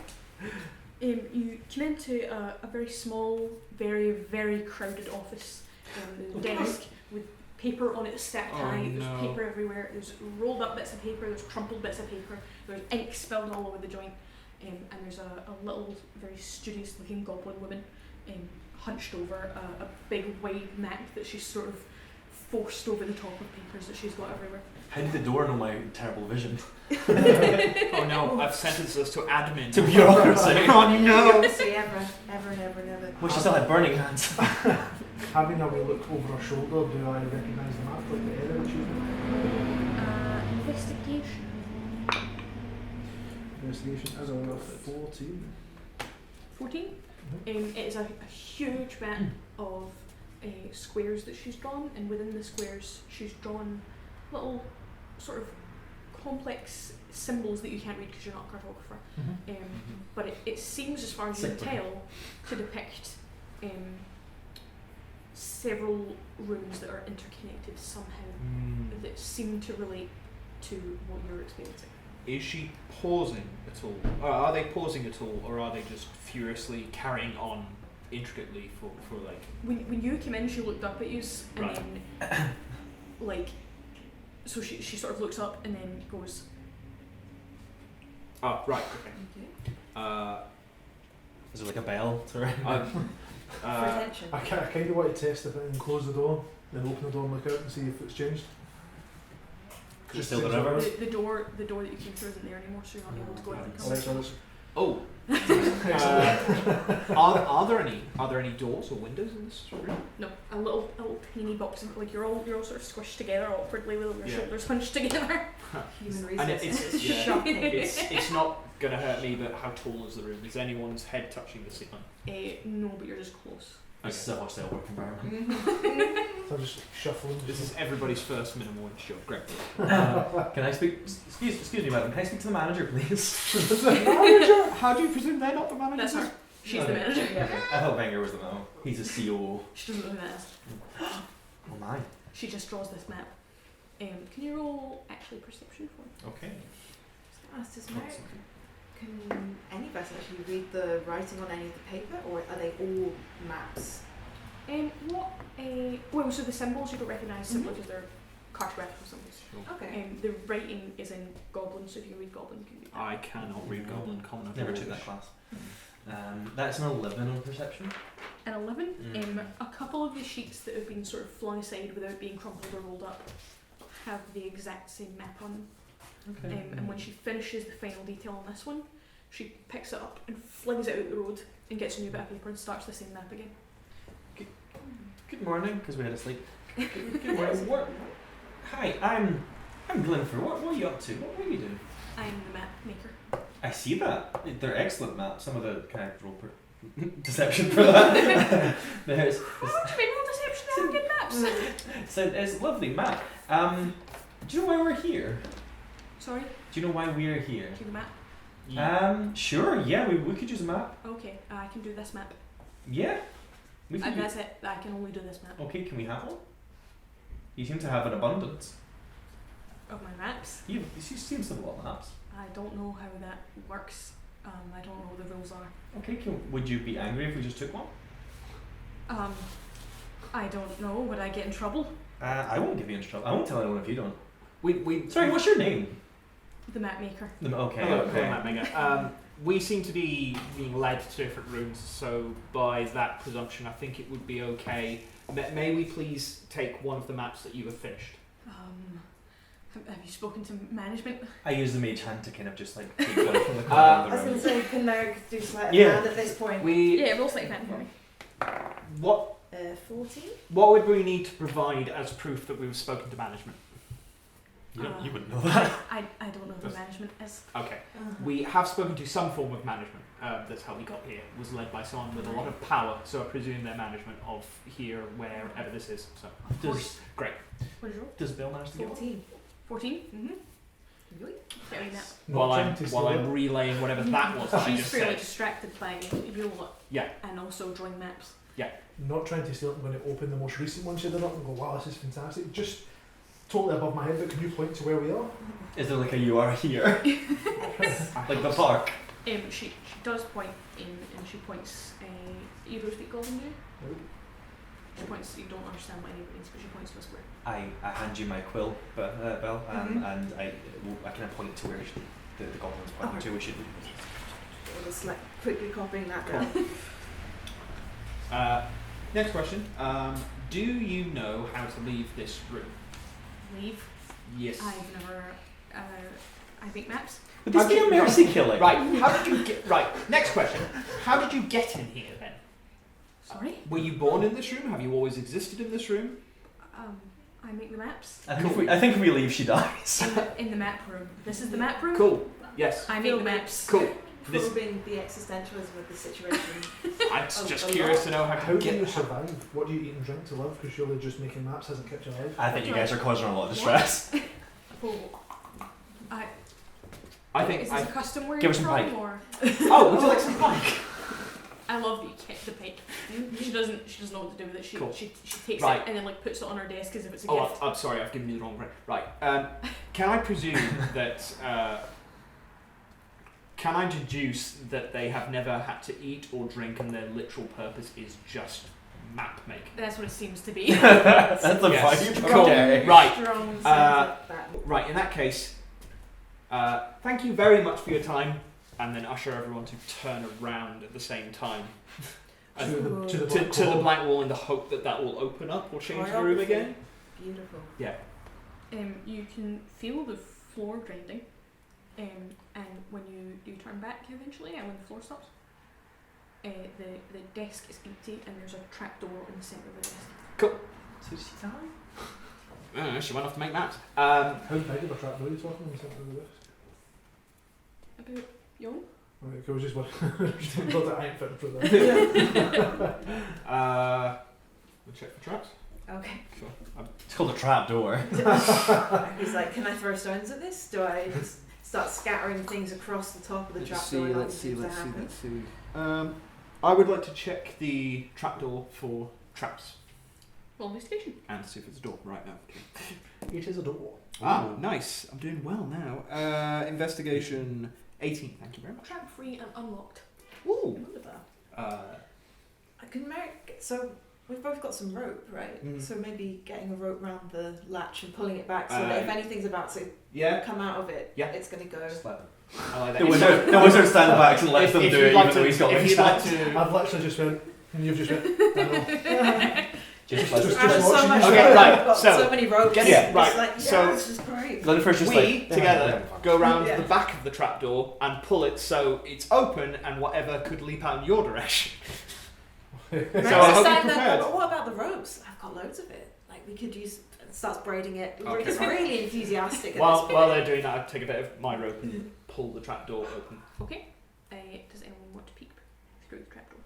You come into a very small, very, very crowded office. There's a desk with paper on it stacked Oh, high. no. There's paper everywhere. There's rolled up bits of paper. There's crumpled bits of paper. There's ink spilled all over the joint. And there's a little, very studious-looking goblin woman hunched over a big wide map that she's sort of forced over the top of papers that she's got everywhere. How did the door know my terrible vision? Oh no, I've sentenced us to admin. To bureaucracy. Oh no! See, ever, never. Well, she still had burning hands. having a wee look over her shoulder, do I recognise the map, like the area that she's in? Investigation. Investigation as a 14. 14. It is a huge map of squares that she's drawn, and within the squares she's drawn little sort of complex symbols that you can't read because you're not a cartographer. But it seems, as far as you can tell, to depict several rooms that are interconnected somehow that seem to relate to what you're experiencing. Is she pausing at all? Or are they pausing at all, or are they just furiously carrying on intricately for like... When you came in, she looked up at you, and Right. then, like, so she sort of looks up and then goes, Oh, right, okay. Is it like a bell to ring? For attention. I kind of want to test if it and close the door, then open the door and look out and see if it's changed. Just still the river. the door that you came through isn't there anymore, so you're not able to go out and come Alright, back. so Oh. Are there any doors or windows in this room? No, a little teeny box. Like you're all sort of squished together awkwardly with your shoulders hunched together. Human And resources. it's Shocking. it's not gonna hurt me, but how tall is the room? Is anyone's head touching the ceiling? No, but you're just close. This is a hostile work environment. So just shuffling. This is everybody's first minimal wage job. Great. Can I speak? Excuse me, madam. Can I speak to the manager, please? Manager? How do you presume they're not the manager? That's her. She's the Okay. manager. I thought Venger was the man. He's a COO. She doesn't know who that is. Oh my. She just draws this map. Can you roll actually perception for me? Okay. Does Merrick, can any of us actually read the writing on any of the paper, or are they all maps? Well, so the symbols you don't recognise simply because they're cartographical symbols. Okay. The writing is in Goblin, so if you read Goblin, you can read that. I cannot read Goblin Common. Never took that class. That's an 11 on perception. An 11. Mm. A couple of the sheets that have been sort of flung aside without being crumpled or rolled up have the exact same map on them. Okay. And when she finishes the final detail on this one, she picks it up and flings it out the road and gets a new bit of paper and starts the same map again. Good morning, because we had a sleep. Good morning. Hi, I'm Glenfer. What are you up to? What are you doing? I'm the map maker. I see that. They're excellent maps. Some of the kind of roll deception for that. There's What do you mean, all deception? They have good maps. so it's a lovely map. Do you know why we're here? Sorry, Do you know why we're here? do the map? Sure. Yeah, we could use a map. Okay, I can do this map. Yeah. We And could. that's it. I can only do this map. Okay, can we have one? You seem to have an abundance. Of my maps. You seem to have a lot of maps. I don't know how that works. I don't know what the rules are. Okay, would you be angry if we just took one? I don't know. Would I get in trouble? I won't give you into trouble. I won't tell anyone if you don't. We Sorry, what's your name? The map maker. Okay, Hello, okay. Matt Mega. We seem to be being led to different rooms, so by that presumption, I think it would be okay. May we please take one of the maps that you have finished? Have you spoken to management? I use the mage hand to kind of just like take one from the corner I of was the going room. to say, can Merrick do sleight of Yeah. hand at this point? Yeah, roll sleight of hand for me. What 14? what would we need to provide as proof that we've spoken to management? You wouldn't know that. I don't know who management is. Okay. We have spoken to some form of management. That's how we got here. It was led by someone with a lot of power, so I presume they're management of here, wherever this is. So Of course. great. What did you roll? Does Bill manage to get one? 14. 14? Mm-hmm. Get me that. While Not I'm trying to while steal I'm it. relaying whatever that was that I She's just fairly said. distracted by your lot. Yeah. And also drawing maps. Not trying to steal it. I'm going to open the most recent one she did up and go, wow, this is fantastic. Just totally above my head, but can you point to where we are? Is there like a you are here? Like the park? She does point in, and she points. You don't speak Goblin, do you? Nope. She points. You don't understand what anybody means, but she points to a square. I hand you my quill, Belle, Mhm. and I kind of point to where the goblin's pointing to. We should. Just like quickly copying that down. Next question. Do you know how to leave this room? Leave. Yes. I've never. I make maps. Would this be a mercy killing? Right. How did you get? Right. Next question. How did you get in here then? Sorry. Were you born in this room? Have you always existed in this room? I make the maps. I think if we leave, she dies. In the map room. This is the map room. Cool. Yes. I make the maps. Cool. This, Probing the existentialism of the situation. I'm Oh, just a curious to know How how do to you get. survive? What do you eat and drink to live? Because surely just making maps hasn't kept you alive. I think you guys are causing her a lot of distress. Oh, I think. is this a custom where Give her you're some from, pike. or Oh, would you like some pike? I love that you kept the pike. She doesn't know what to do with it. She Cool. she takes Right. it and then like puts it on her desk as if it's a Oh, gift. I'm sorry. I've given you the wrong. Right. Can I presume that? Can I deduce that they have never had to eat or drink, and their literal purpose is just map making? That's what it seems to be. That's the Yes. vibe. Cool. Okay. Right. Strong sense of that. Right. In that case, thank you very much for your time, and then usher everyone to turn around at the same time. To the To black the hole. blank wall in the hope that that will open up or change the room Choreography. again. Beautiful. You can feel the floor grinding. and when you turn back eventually, and when the floor stops, the desk is empty, and there's a trapdoor in the centre of the desk. Cool. So she's dying? She went off to make that. How big of a trapdoor are you talking on the centre of the desk? About young? Right, I was just wondering. I ain't fit for that. We'll check for traps. Okay. Sure. It's called a trapdoor. He's like, can I throw stones at this? Do I just start scattering things across the top of the trapdoor? Let's see. I would like to check the trapdoor for traps Roll investigation. and see if it's a door right now. It is a door. Ah, nice. I'm doing well now. Investigation 18. Thank you very much. Trap free and unlocked. Ooh. Look at that. Uh, I can make so. We've both got some rope, right? Mm. So maybe getting a rope round the latch and pulling it back so that if anything's about to yeah. come out of it, Yeah. it's going to go. Just let them. I like that. The wizard stands back and lets them do it, even though he's got if wings. you'd like to. I've literally just went, and you've just went, I know. Just Just- I've got so watching much you. Okay, rope, right, I've got so, so many ropes. get it, It's right, like, so- this is great. Lennifer's just We like, together go round Yeah. the back of the trapdoor and pull it so it's open and whatever could leap out in your direction. So I hope you're prepared. But what about the ropes? I've got loads of it. Like we could use. Starts braiding it. Okay, It's right. really enthusiastic. At While this while point. they're doing that, I take a bit of my rope and pull the trapdoor open. Okay. Does anyone want to peek through the trapdoor?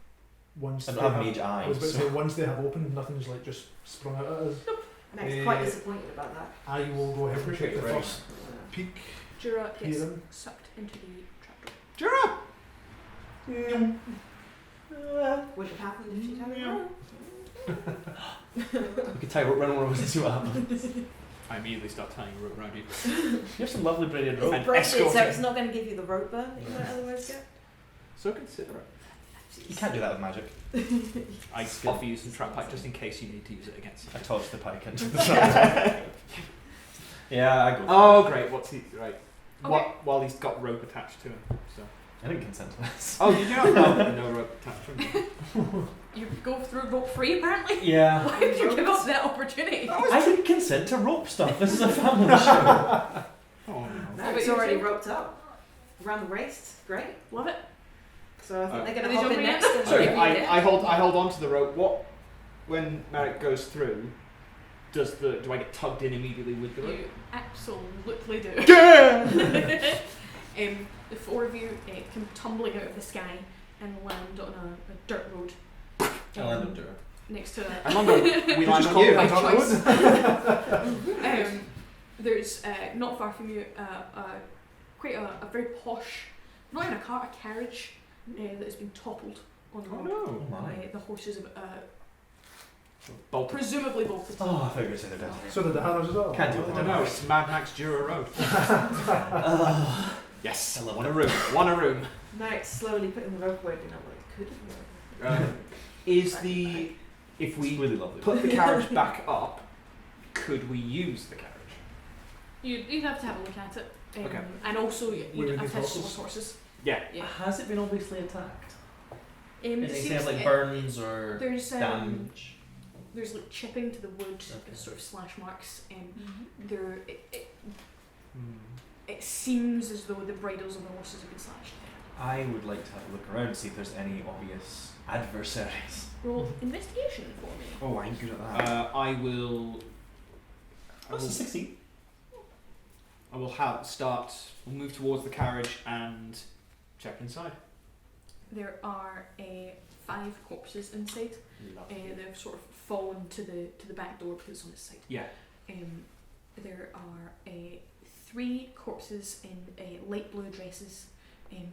Once I they don't have have- mage I was about to eyes. say, once they have opened, nothing's like just sprung out at us. I'm actually quite disappointed about that. I will go ahead and Appreciate take the it, right. first peek Jura gets here. sucked into the trapdoor. Jura! Would have happened if she'd had a rope. We could tie a rope around one of us and see what happens. I immediately start tying a rope around you. You have some lovely braided rope. And Braid it so escorting. it's not going to give you the rope burn that you might otherwise get. So considerate. You can't do that with magic. I offer you some trap pike just in case you need to use it against I tossed the pike into the trap. Yeah, I go. Oh, great. What's he. Right. Okay. While he's got rope attached to him. So. I didn't consent to this. Oh, did you not? No rope attached to him. You go through rope free apparently? Yeah. Why would you give up that opportunity? I didn't consent to rope stuff. This is a family show. Oh, No, but it's you already too? roped up. Around the waist. Great. Love it. So I think they're Are going they to hop in jumping in? next and So give you it. I hold on to the rope. When Merrick goes through, do I get tugged in immediately with the rope? You absolutely do. Yeah. The four of you come tumbling out of the sky and land on a dirt road. Outlander. Next to I'm on the. We land just on call you. it by a dirt choice. There's not far from you quite a very posh, not even a car, a carriage that has been toppled on the Oh road. no. The horses have Bolted. presumably bolted. Oh, I thought you were going to say they're dead. So did the hammers as well? Can't do it. I don't know. It's Mad Max Jura Road. Yes. I love One it. a room. One a room. Merrick's slowly putting the rope away, being like, well, it could have worked. Is the if It's we really lovely. put the carriage back up, could we use the carriage? You'd have to have a look at it. Okay. And also Where you'd are have these to have horses? horses. Yeah. Yeah. Has it been obviously attacked? It Is it seems like burns or there's damage? there's like chipping to the wood, Okay. sort of slash marks, and Mm-hmm. there it seems as though the bridles of the horses have been slashed. I would like to have a look around and see if there's any obvious adversaries. Roll investigation for me. Oh, I'm good at that. I will. That's a 16. I will We'll move towards the carriage and check inside. There are 5 corpses inside. They've sort of fallen to the back door because it's on its side. Yeah. There are 3 corpses in light blue dresses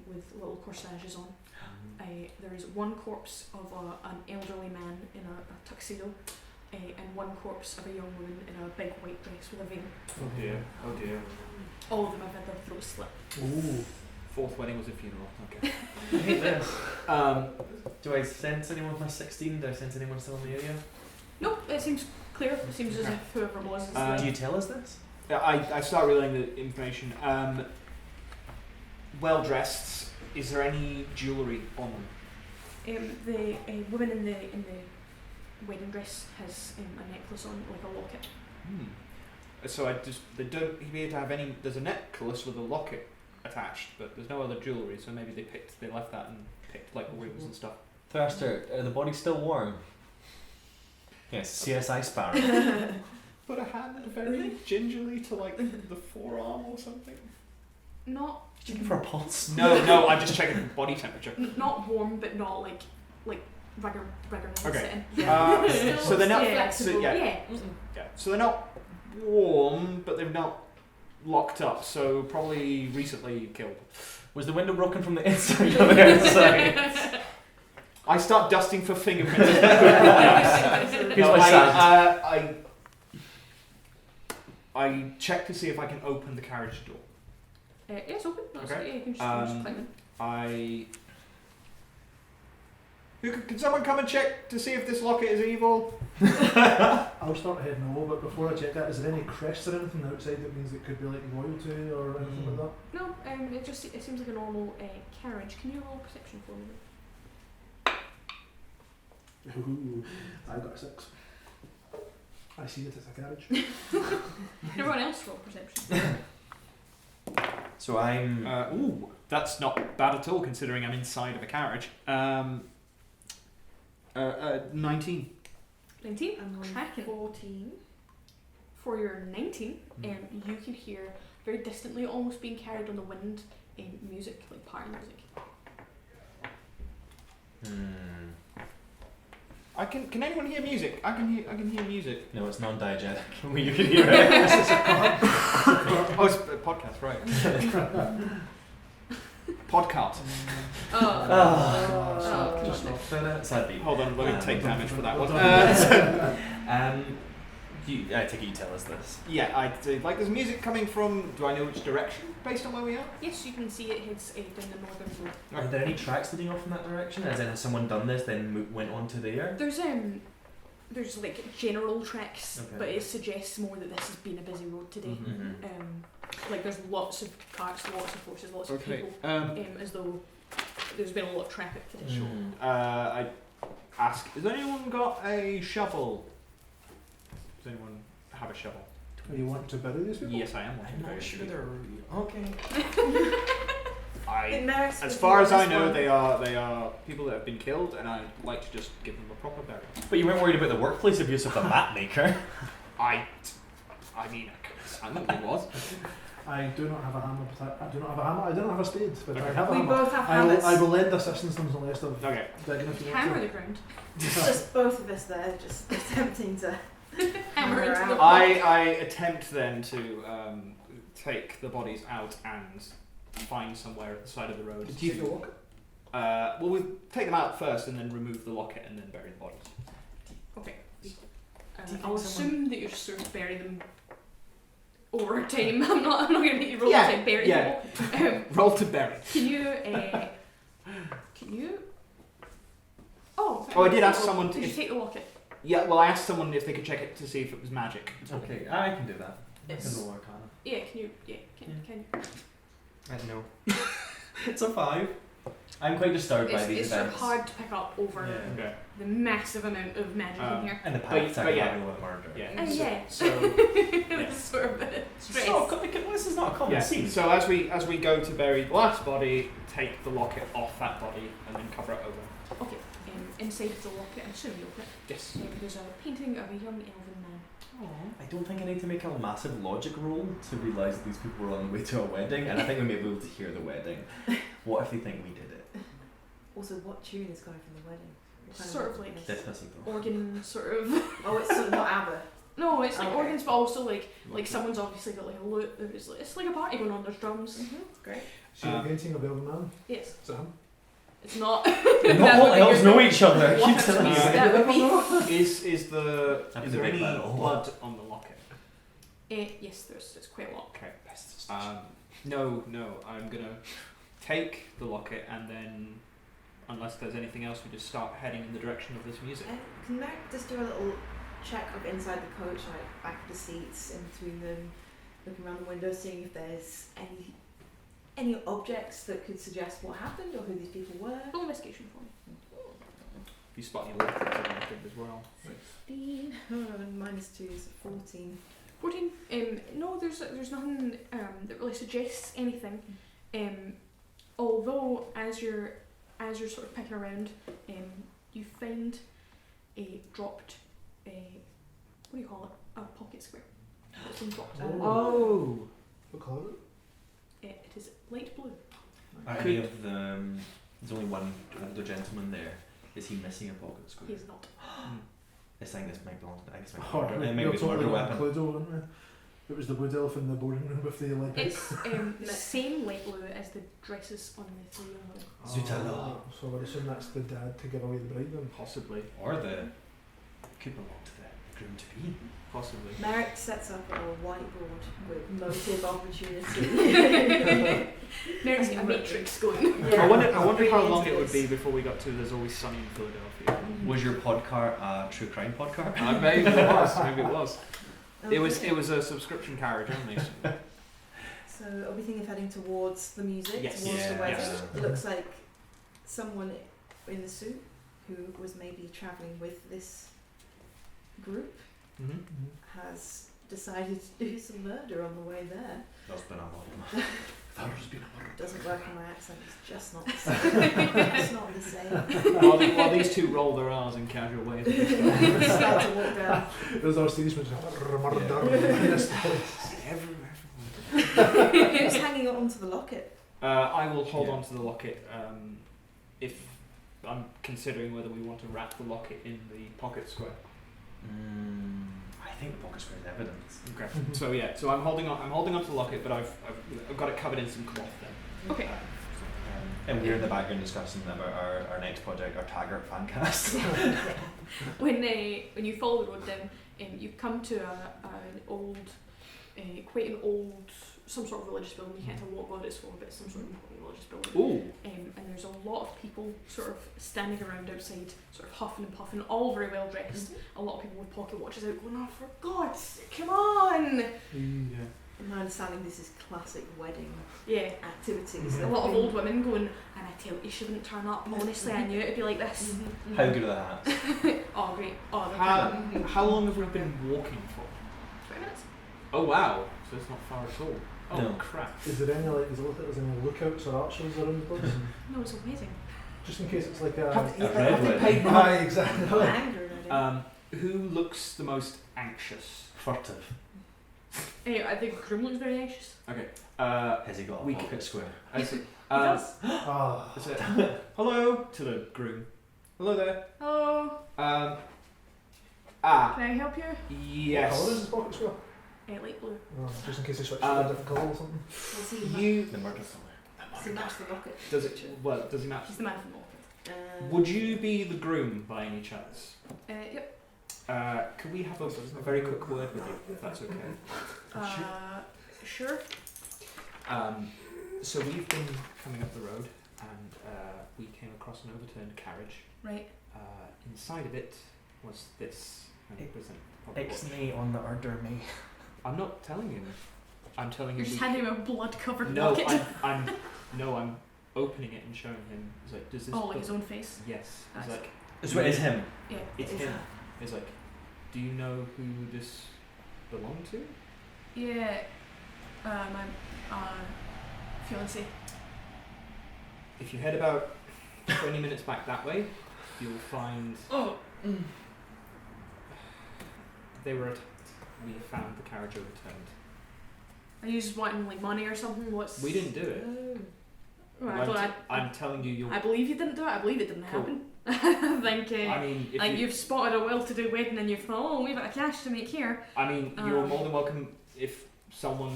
with little corsages on. There is 1 corpse of an elderly man in a tuxedo, and 1 corpse of a young woman in a big white dress with a veil. Oh dear. Oh dear. All of them have had their throats slit. Ooh. 4th wedding was a funeral. Okay. I hate this. Um, Do I sense anyone with my 16? Do I sense anyone still in the area? Nope, it seems clear. It seems as if whoever it was is Uh, Do you tell us this? I start relaying the information. Well dressed. Is there any jewellery on them? the woman in the wedding dress has a necklace on, like a locket. So they don't appear to have any. There's a necklace with a locket attached, but there's no other jewellery, so maybe they left that and picked like the rings and stuff. Thruster, are the bodies still warm? Yes, CSI Sparrow. Put a hand very gingerly to like the forearm or something. Not Checking for a pulse? No, I'm just checking body temperature. not warm, but not like regular Okay. sitting. So they're not flexible. so, yeah. Yeah. So they're not warm, but they're not locked up. So probably recently killed. Was the window broken from the inside or the outside? I start dusting for fingerprints. Here's No, my sand. I check to see if I can open the carriage door. Yeah, it's open. That's Okay. Yeah, you can just climb in. Can someone come and check to see if this locket is evil? I'll start heading over, but before I check that, is there any crests or anything outside that means it could be like royalty or anything like that? No, it seems like a normal carriage. Can you roll perception for me? Ooh, I got a 6. I see that it's a carriage. Everyone else roll perception. So I'm... Ooh, that's not bad at all considering I'm inside of a carriage. 19. 19. I'm on Tracking. 14. For your 19, you can hear very distantly, almost being carried on the wind, music, like party music. Can anyone hear music? I can hear music. No, it's non-diegetic. You can hear it. Oh, it's a podcast, right? Podcast. Sadly. Hold on, let me take damage for that one. I take it you tell us this. Yeah, like there's music coming from. Do I know which direction based on where we are? Yes, you can see it heads down the northern road. Are there any tracks leading off in that direction? As in, has someone done this, then went on to there? There's like general tracks, Okay. but it suggests more that this has been a busy road today. Like there's lots of carts, lots of horses, lots of people. As though there's been a lot of traffic today. Sure. I ask, has anyone got a shovel? Does anyone have a shovel? Are you wanting to bury these people? Yes, I am. I'm not sure they're... Okay. As far as I know, they are people that have been killed, and I'd like to just give them a proper burial. But you weren't worried about the workplace abuse of the map maker? I mean, I think it was. I do not have a hammer, but I do not have a hammer. I don't have a spade, but I have a We hammer. both have hammers. I will lend assistance unless they're Okay. digging if you want Hammer to. the ground. It's just both of us there, just attempting to Hammer into the I attempt then to take the bodies out and find somewhere at the side of the road. Did you take the locket? Well, we'll take them out first and then remove the locket and then bury the bodies. Okay. Do you I'll think someone- assume that you're just sort of bury them over time. I'm not going to make you roll to bury them. Roll to bury. Can you? Oh, I did ask someone Did you take the locket? Yeah, well, I asked someone if they could check it to see if it was magic. Okay, I can do that. I It's- can roll Arcana. Yeah. Can you? Yeah. Can you? I don't know. It's a 5. I'm quite disturbed by these It's sort of events. hard to pick up over Yeah. Okay. the massive amount of magic in here. And the But pact yeah. having with murder. Yeah. Yeah. So It's sort of a stress. This is not a common yeah. scene. So as we go to bury the last body, take the locket off that body and then cover it over. Okay. Inside of the locket, I'm assuming you open it. Yes. There's a painting of a young elven man. I don't think I need to make a massive logic roll to realise that these people were on the way to a wedding, and I think we may be able to hear the wedding. What if they think we did it? Also, what tune is going from the wedding? What kind Sort of wedding like is- Despacito. Organ sort of. Oh, it's sort of not ABBA. No, it's like Okay. organs, but also like someone's obviously got like a lute. It's like a party going on. There's drums. Great. See the painting of Elven Man? Yes, Is that him? it's not. Not all elves know each other. What Keep telling happens? you. That would be. Is there That's a any big battle. blood on the locket? Yes, there's quite a lot. Okay. No. I'm gonna take the locket and then, unless there's anything else, we just start heading in the direction of this music. Can I just do a little check of inside the coach, like back of the seats, in between them, looking around the window, seeing if there's any objects that could suggest what happened or who these people were? Roll investigation for me. If you spot any lockets or anything as well. 15. -2 is 14. 14. No, there's nothing that really suggests anything. Although as you're sort of picking around, you find a dropped what do you call it? A pocket square. It's been dropped out. Oh. What colour is it? It is light blue. Are any of the there's only one older gentleman there. Is he missing a pocket square? He is not. I think this might belong. I guess it Oh, might be we maybe it's a murder weapon. Cluedo, weren't we? It was the wood elf in the boarding room with the lead It's the same light blue as the dresses on the three young women. Zutalo. So I would assume that's the dad to give away the bride then. Possibly. Or the could belong to the groom to be. Possibly. Merrick sets up a whiteboard with motive opportunity. Merrick's got a matrix going. I wonder how Really long into it would this. be before we got to There's Always Sunny in Philadelphia. Was your podcast a true crime podcast? Maybe it was. Maybe it was. Okay. It was a subscription carriage only. So are we thinking of heading towards the music, Yes. towards the Yeah, wedding? yes. It looks like someone in the suit who was maybe travelling with this group Mm-hmm. has decided to do some murder on the way there. There's been a lot. There's been a murder. Doesn't work on my accent, it's just not the same. It's not the same. While these two roll their R's in casual ways. Start to walk down. There's our stage manager. Who's hanging on to the locket? I will hold on to the locket if I'm considering whether we want to wrap the locket in the pocket square. I think the pocket square is evidence. Okay. So yeah, so I'm holding on to the locket, but I've got it covered in some cloth then. Okay. And we're in the background discussing about our next project, our Taggart fan cast. When you follow the road down, you come to an old, quite an old, some sort of religious building. You can't tell what god it's for, but it's some sort of important religious building. Ooh. And there's a lot of people sort of standing around outside, sort of huffing and puffing, all very well dressed. A lot of people with pocket watches out going, oh, for God's sake, come on! Yeah. In my understanding, this is classic wedding Yeah. activities. A lot of old women going, and I tell you, she wouldn't turn up. Honestly, I knew it'd be like this. How good are the hats? Oh, great. Oh, they're How long have we been walking for? 20 minutes. Oh wow, so it's not far at all. Oh No. crap. Is there any like, there's any lookouts or archers around the place? No, it's amazing. Just in case it's like a Have they paid Aye, exactly. Oh, anger already. Who looks the most anxious? Furtive. Anyway, I think Groom looks very anxious. Okay. Has he got a We pocket square? Is it, He does. Ah. is it, hello to the groom. Hello there. Hello, Ah. can I help you? What colour is Yes. his pocket square? Light blue. Oh, just in case he switches to a different colour or something. Does he You The murder match the locket? does it? Well, does he match? He's the man from the locket. Would you be the groom by any chance? Yep. Could we have a very quick word with you, if that's okay? Sure. So we've been coming up the road, and we came across an overturned carriage. Right. Inside of it was this. And it present probably what- Ixnay on the order, me. I'm not telling him. I'm telling You're him. just handing him a blood-covered No, locket. I'm opening it and showing him. He's like, does this? Oh, like his own face. Yes. He's Nice. like, So it is him. Yeah. it's him. He's like, do you know who this belonged to? Yeah. My fiance. If you head about 20 minutes back that way, you'll find Oh. they were attacked. We found the carriage overturned. Are you just wanting like money or something? What's? We didn't do it. Well, I'm telling you, you'll. I believe you didn't do it. I believe it didn't Cool. happen. I think. I mean, if Like you've spotted a well-to-do wedding and you've thought, oh, we've got a cash to make here. I mean, you're more than welcome if a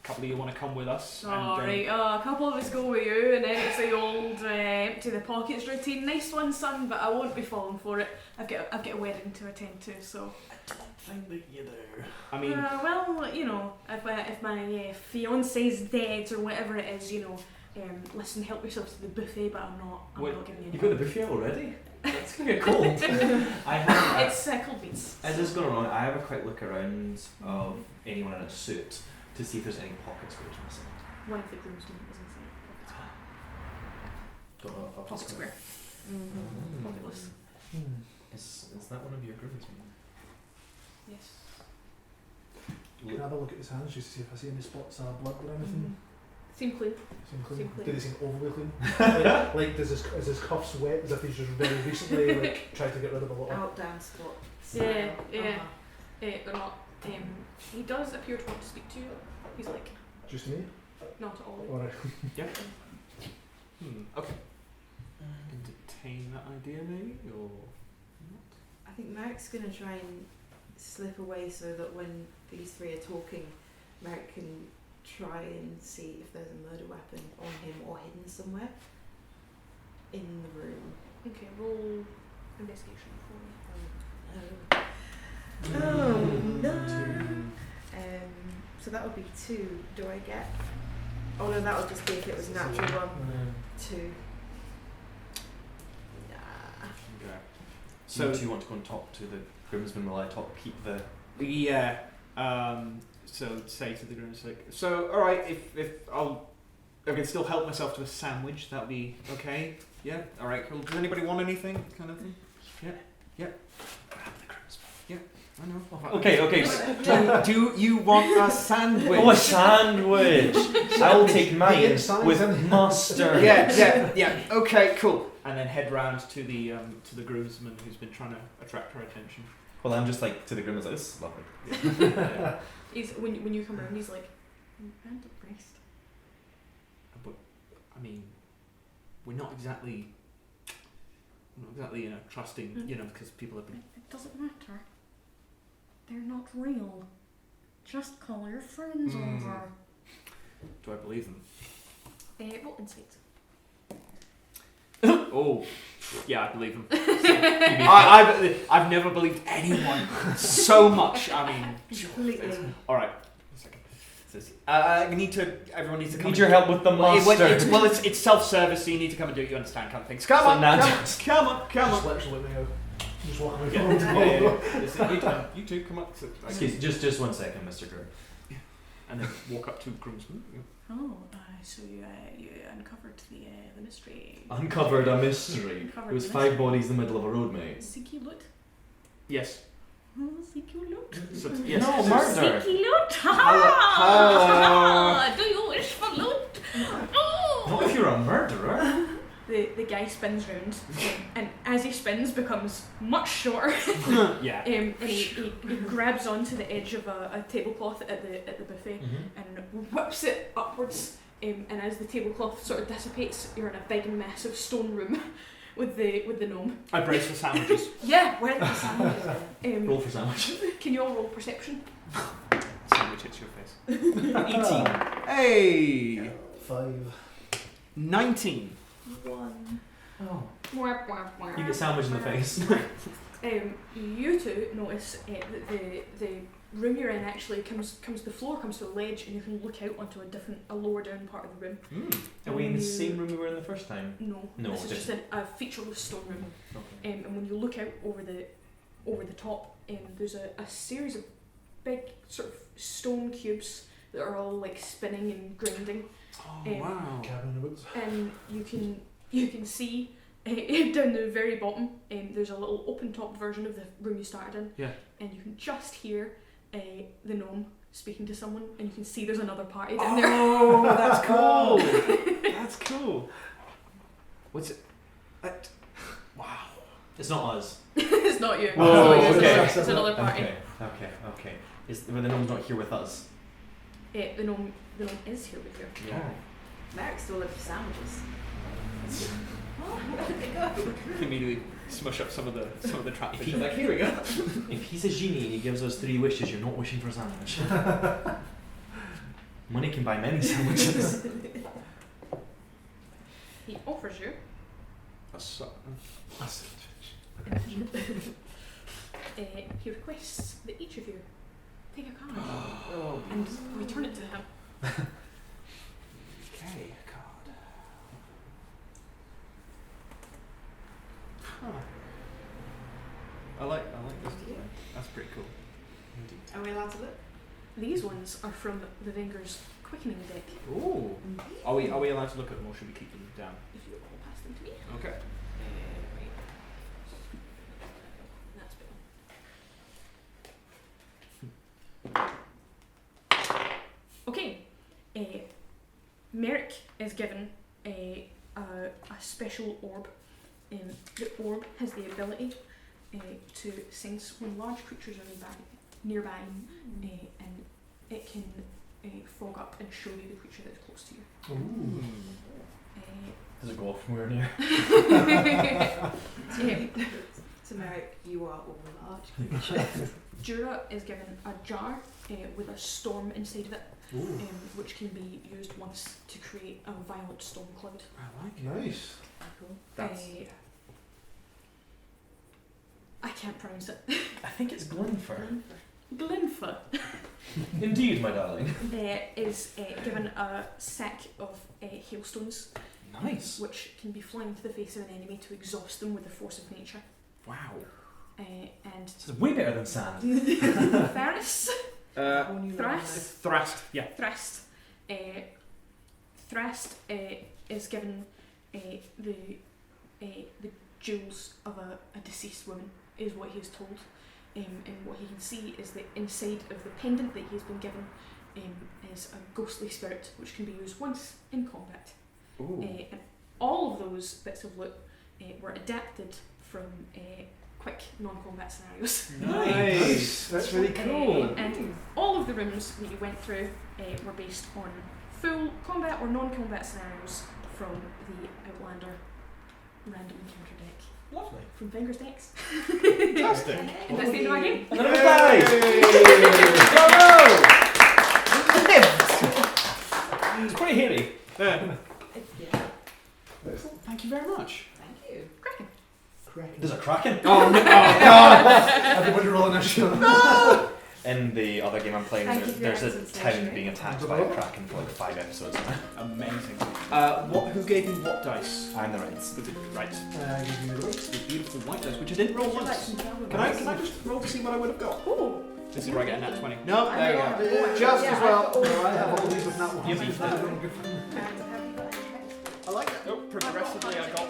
couple of you want to come with us. Oh, right. A couple of us go with you, and then it's the old empty the pockets routine. Nice one, son, but I won't be falling for it. I've got a wedding to attend to, so. I don't think that you do. I mean, well, you know, if my fiance's dead or whatever it is, you know, listen, help yourself to the buffet, but I'm not giving you. You got the buffet already? That's gonna get cold. I have. It's cold beans. As this is going on, I have a quick look around of anyone in a suit to see if there's any pocket squares missing. One of the groomsmen was inside. Don't know if I'll Pocket square. Pocketless. Is that one of your groomsmen? Yes. Can I have a look at his hands just to see if I see any spots of blood or anything? Seem clean. Seem clean? Seem clean. Do they seem overly clean? like is his cuffs wet as if he's just very recently tried to get rid of a lot of... Out down squat. Yeah, yeah. Uh-huh. They're not. He does appear to want to speak to you. He's like, Just me? not at all. Alright. Yeah. Okay. Entertain that idea, maybe, or not? I think Merrick's going to try and slip away so that when these three are talking, Merrick can try and see if there's a murder weapon on him or hidden somewhere in the room. Okay, roll investigation for me. Oh no! So that would be 2. Do I get? Oh no, that would just be if it was a natural one. 2. Nah. Okay. So, do you want to go and talk to the groomsmen while I keep the... Yeah. So say to the groom's like, so all right, if I can still help myself to a sandwich, that'll be okay. Yeah. All right. Cool. Does anybody want anything? Kind of thing. Yeah. Yeah. Grab the groomsmen. Yeah. I know. Okay. Do you want a sandwich? Oh, a sandwich! I'll take mine Inside with them. mustard. Yeah. Okay, cool. And then head round to the groomsman who's been trying to attract her attention. Well, I'm just like, to the groomsmen, like, this is lovely. Yeah. He's when you come around, he's like, and the rest. But I mean, we're not exactly trusting, because people have been. It doesn't matter. They're not real. Just call your friends over. Do I believe them? Roll insight. Oh, yeah, I believe them. I've never believed anyone so much. I mean, Completely. all right. A second. Everyone needs to come. Need your help with the mustard. It's self-service, so you need to come and do it. You understand, kind of things. Come on. Just literally let me go. Just walk me Yeah. You two, come on. Excuse, just 1 second, Mr. Groom. And then walk up to groomsmen. Oh, so you uncovered the mystery. Uncovered a mystery. Uncovered It was the 5 mystery. bodies in the middle of a road, mate. Seeky loot. Yes. Oh, seeky loot. So, yes. No, murder. Seeky loot. Hello. Do you wish for loot? Oh. Not if you're a murderer. The guy spins round, and as he spins, becomes much shorter. Yeah. And he grabs onto the edge of a tablecloth at the buffet and whips it upwards. And as the tablecloth sort of dissipates, you're in a big, massive stone room with the gnome. I brace for sandwiches. Yeah, where are the sandwiches? Roll for sandwich. Can you all roll perception? Sandwich hits your face. 18. Hey. 5. 19. 1. Oh. Wah, wah, wah. You get sandwich in the face. You two notice that the room you're in actually the floor comes to a ledge, and you can look out onto a lower down part of the room. Are we in the same room we were in the first time? No, this is just a featureless stone room. Okay. And when you look out over the top, there's a series of big sort of stone cubes that are all like spinning and grinding. Oh wow! Cabin in the woods. And you can see down the very bottom. There's a little open top version of the room you started in. Yeah. And you can just hear the gnome speaking to someone, and you can see there's another party down there. Oh, that's cool! That's cool. What's it? Wow. It's not us. It's not you. Whoa, It's not you. okay. It's another party. Okay. But the gnome's not here with us. The gnome is here with you. Yeah. Merrick still lives for sandwiches. Immediately smush up some of the trap things. Like, here we go. If he's a genie and he gives us 3 wishes, you're not wishing for a sandwich. Money can buy many sandwiches. He offers you. He requests that each of you take a card and return it to him. Okay, card. Huh. I like this design. That's pretty cool. Indeed. Are we allowed to look? These ones are from the Venger's Quickening deck. Ooh. Are we allowed to look at them, or should we keep them down? If you all pass them to me. Okay. Right. That's better. Okay. is given a special orb. The orb has the ability to sense when large creatures are nearby, and it can fog up and show you the creature that's close to you. Ooh. Does it go off from where near? So Merrick, you are all large creatures. Jura is given a jar with a storm inside of it, Ooh. which can be used once to create a violent storm cloud. I like it. Nice. Cool. That's I can't pronounce it. I think it's Glenfer. Glenfer Indeed, my darling. is given a sack of hailstones, Nice. which can be flung into the face of an enemy to exhaust them with the force of nature. wow. And This is way better than sand. Thrust. Thrust. Yeah. Thrust. Thrust is given the jewels of a deceased woman, is what he is told. And what he can see is that inside of the pendant that he's been given is a ghostly spirit, which can be used once in combat. And all of those bits of loot were adapted from quick non-combat scenarios. Nice. That's really cool. And all of the rooms that you went through were based on full combat or non-combat scenarios from the Outlander random encounter deck Lovely. from Venger's decks. Fantastic. And that's the end of my game. And then it dies. Bravo! It's pretty hairy. Yeah. Excellent. Thank you very much. Thank you. Cracking. Cracking. There's a kraken. Oh no! Oh god! Everybody roll initiative. In the other game I'm playing, Thank you for there's a your absence, town Nation. being attacked by a kraken for like 5 episodes now. Amazing. Who gave me what dice? I'm the rights. Right. Give you the weights. The beautiful white dice, which I didn't roll Would you like once. some travel Can I advice? just roll to see what I would have got? Oh, This is where I get a nat 20. No, I there know, we go. I- Just yeah, as well. I've got all- I have all these with that one. You beat that. And have you got any text? I like that. Oh, progressively I got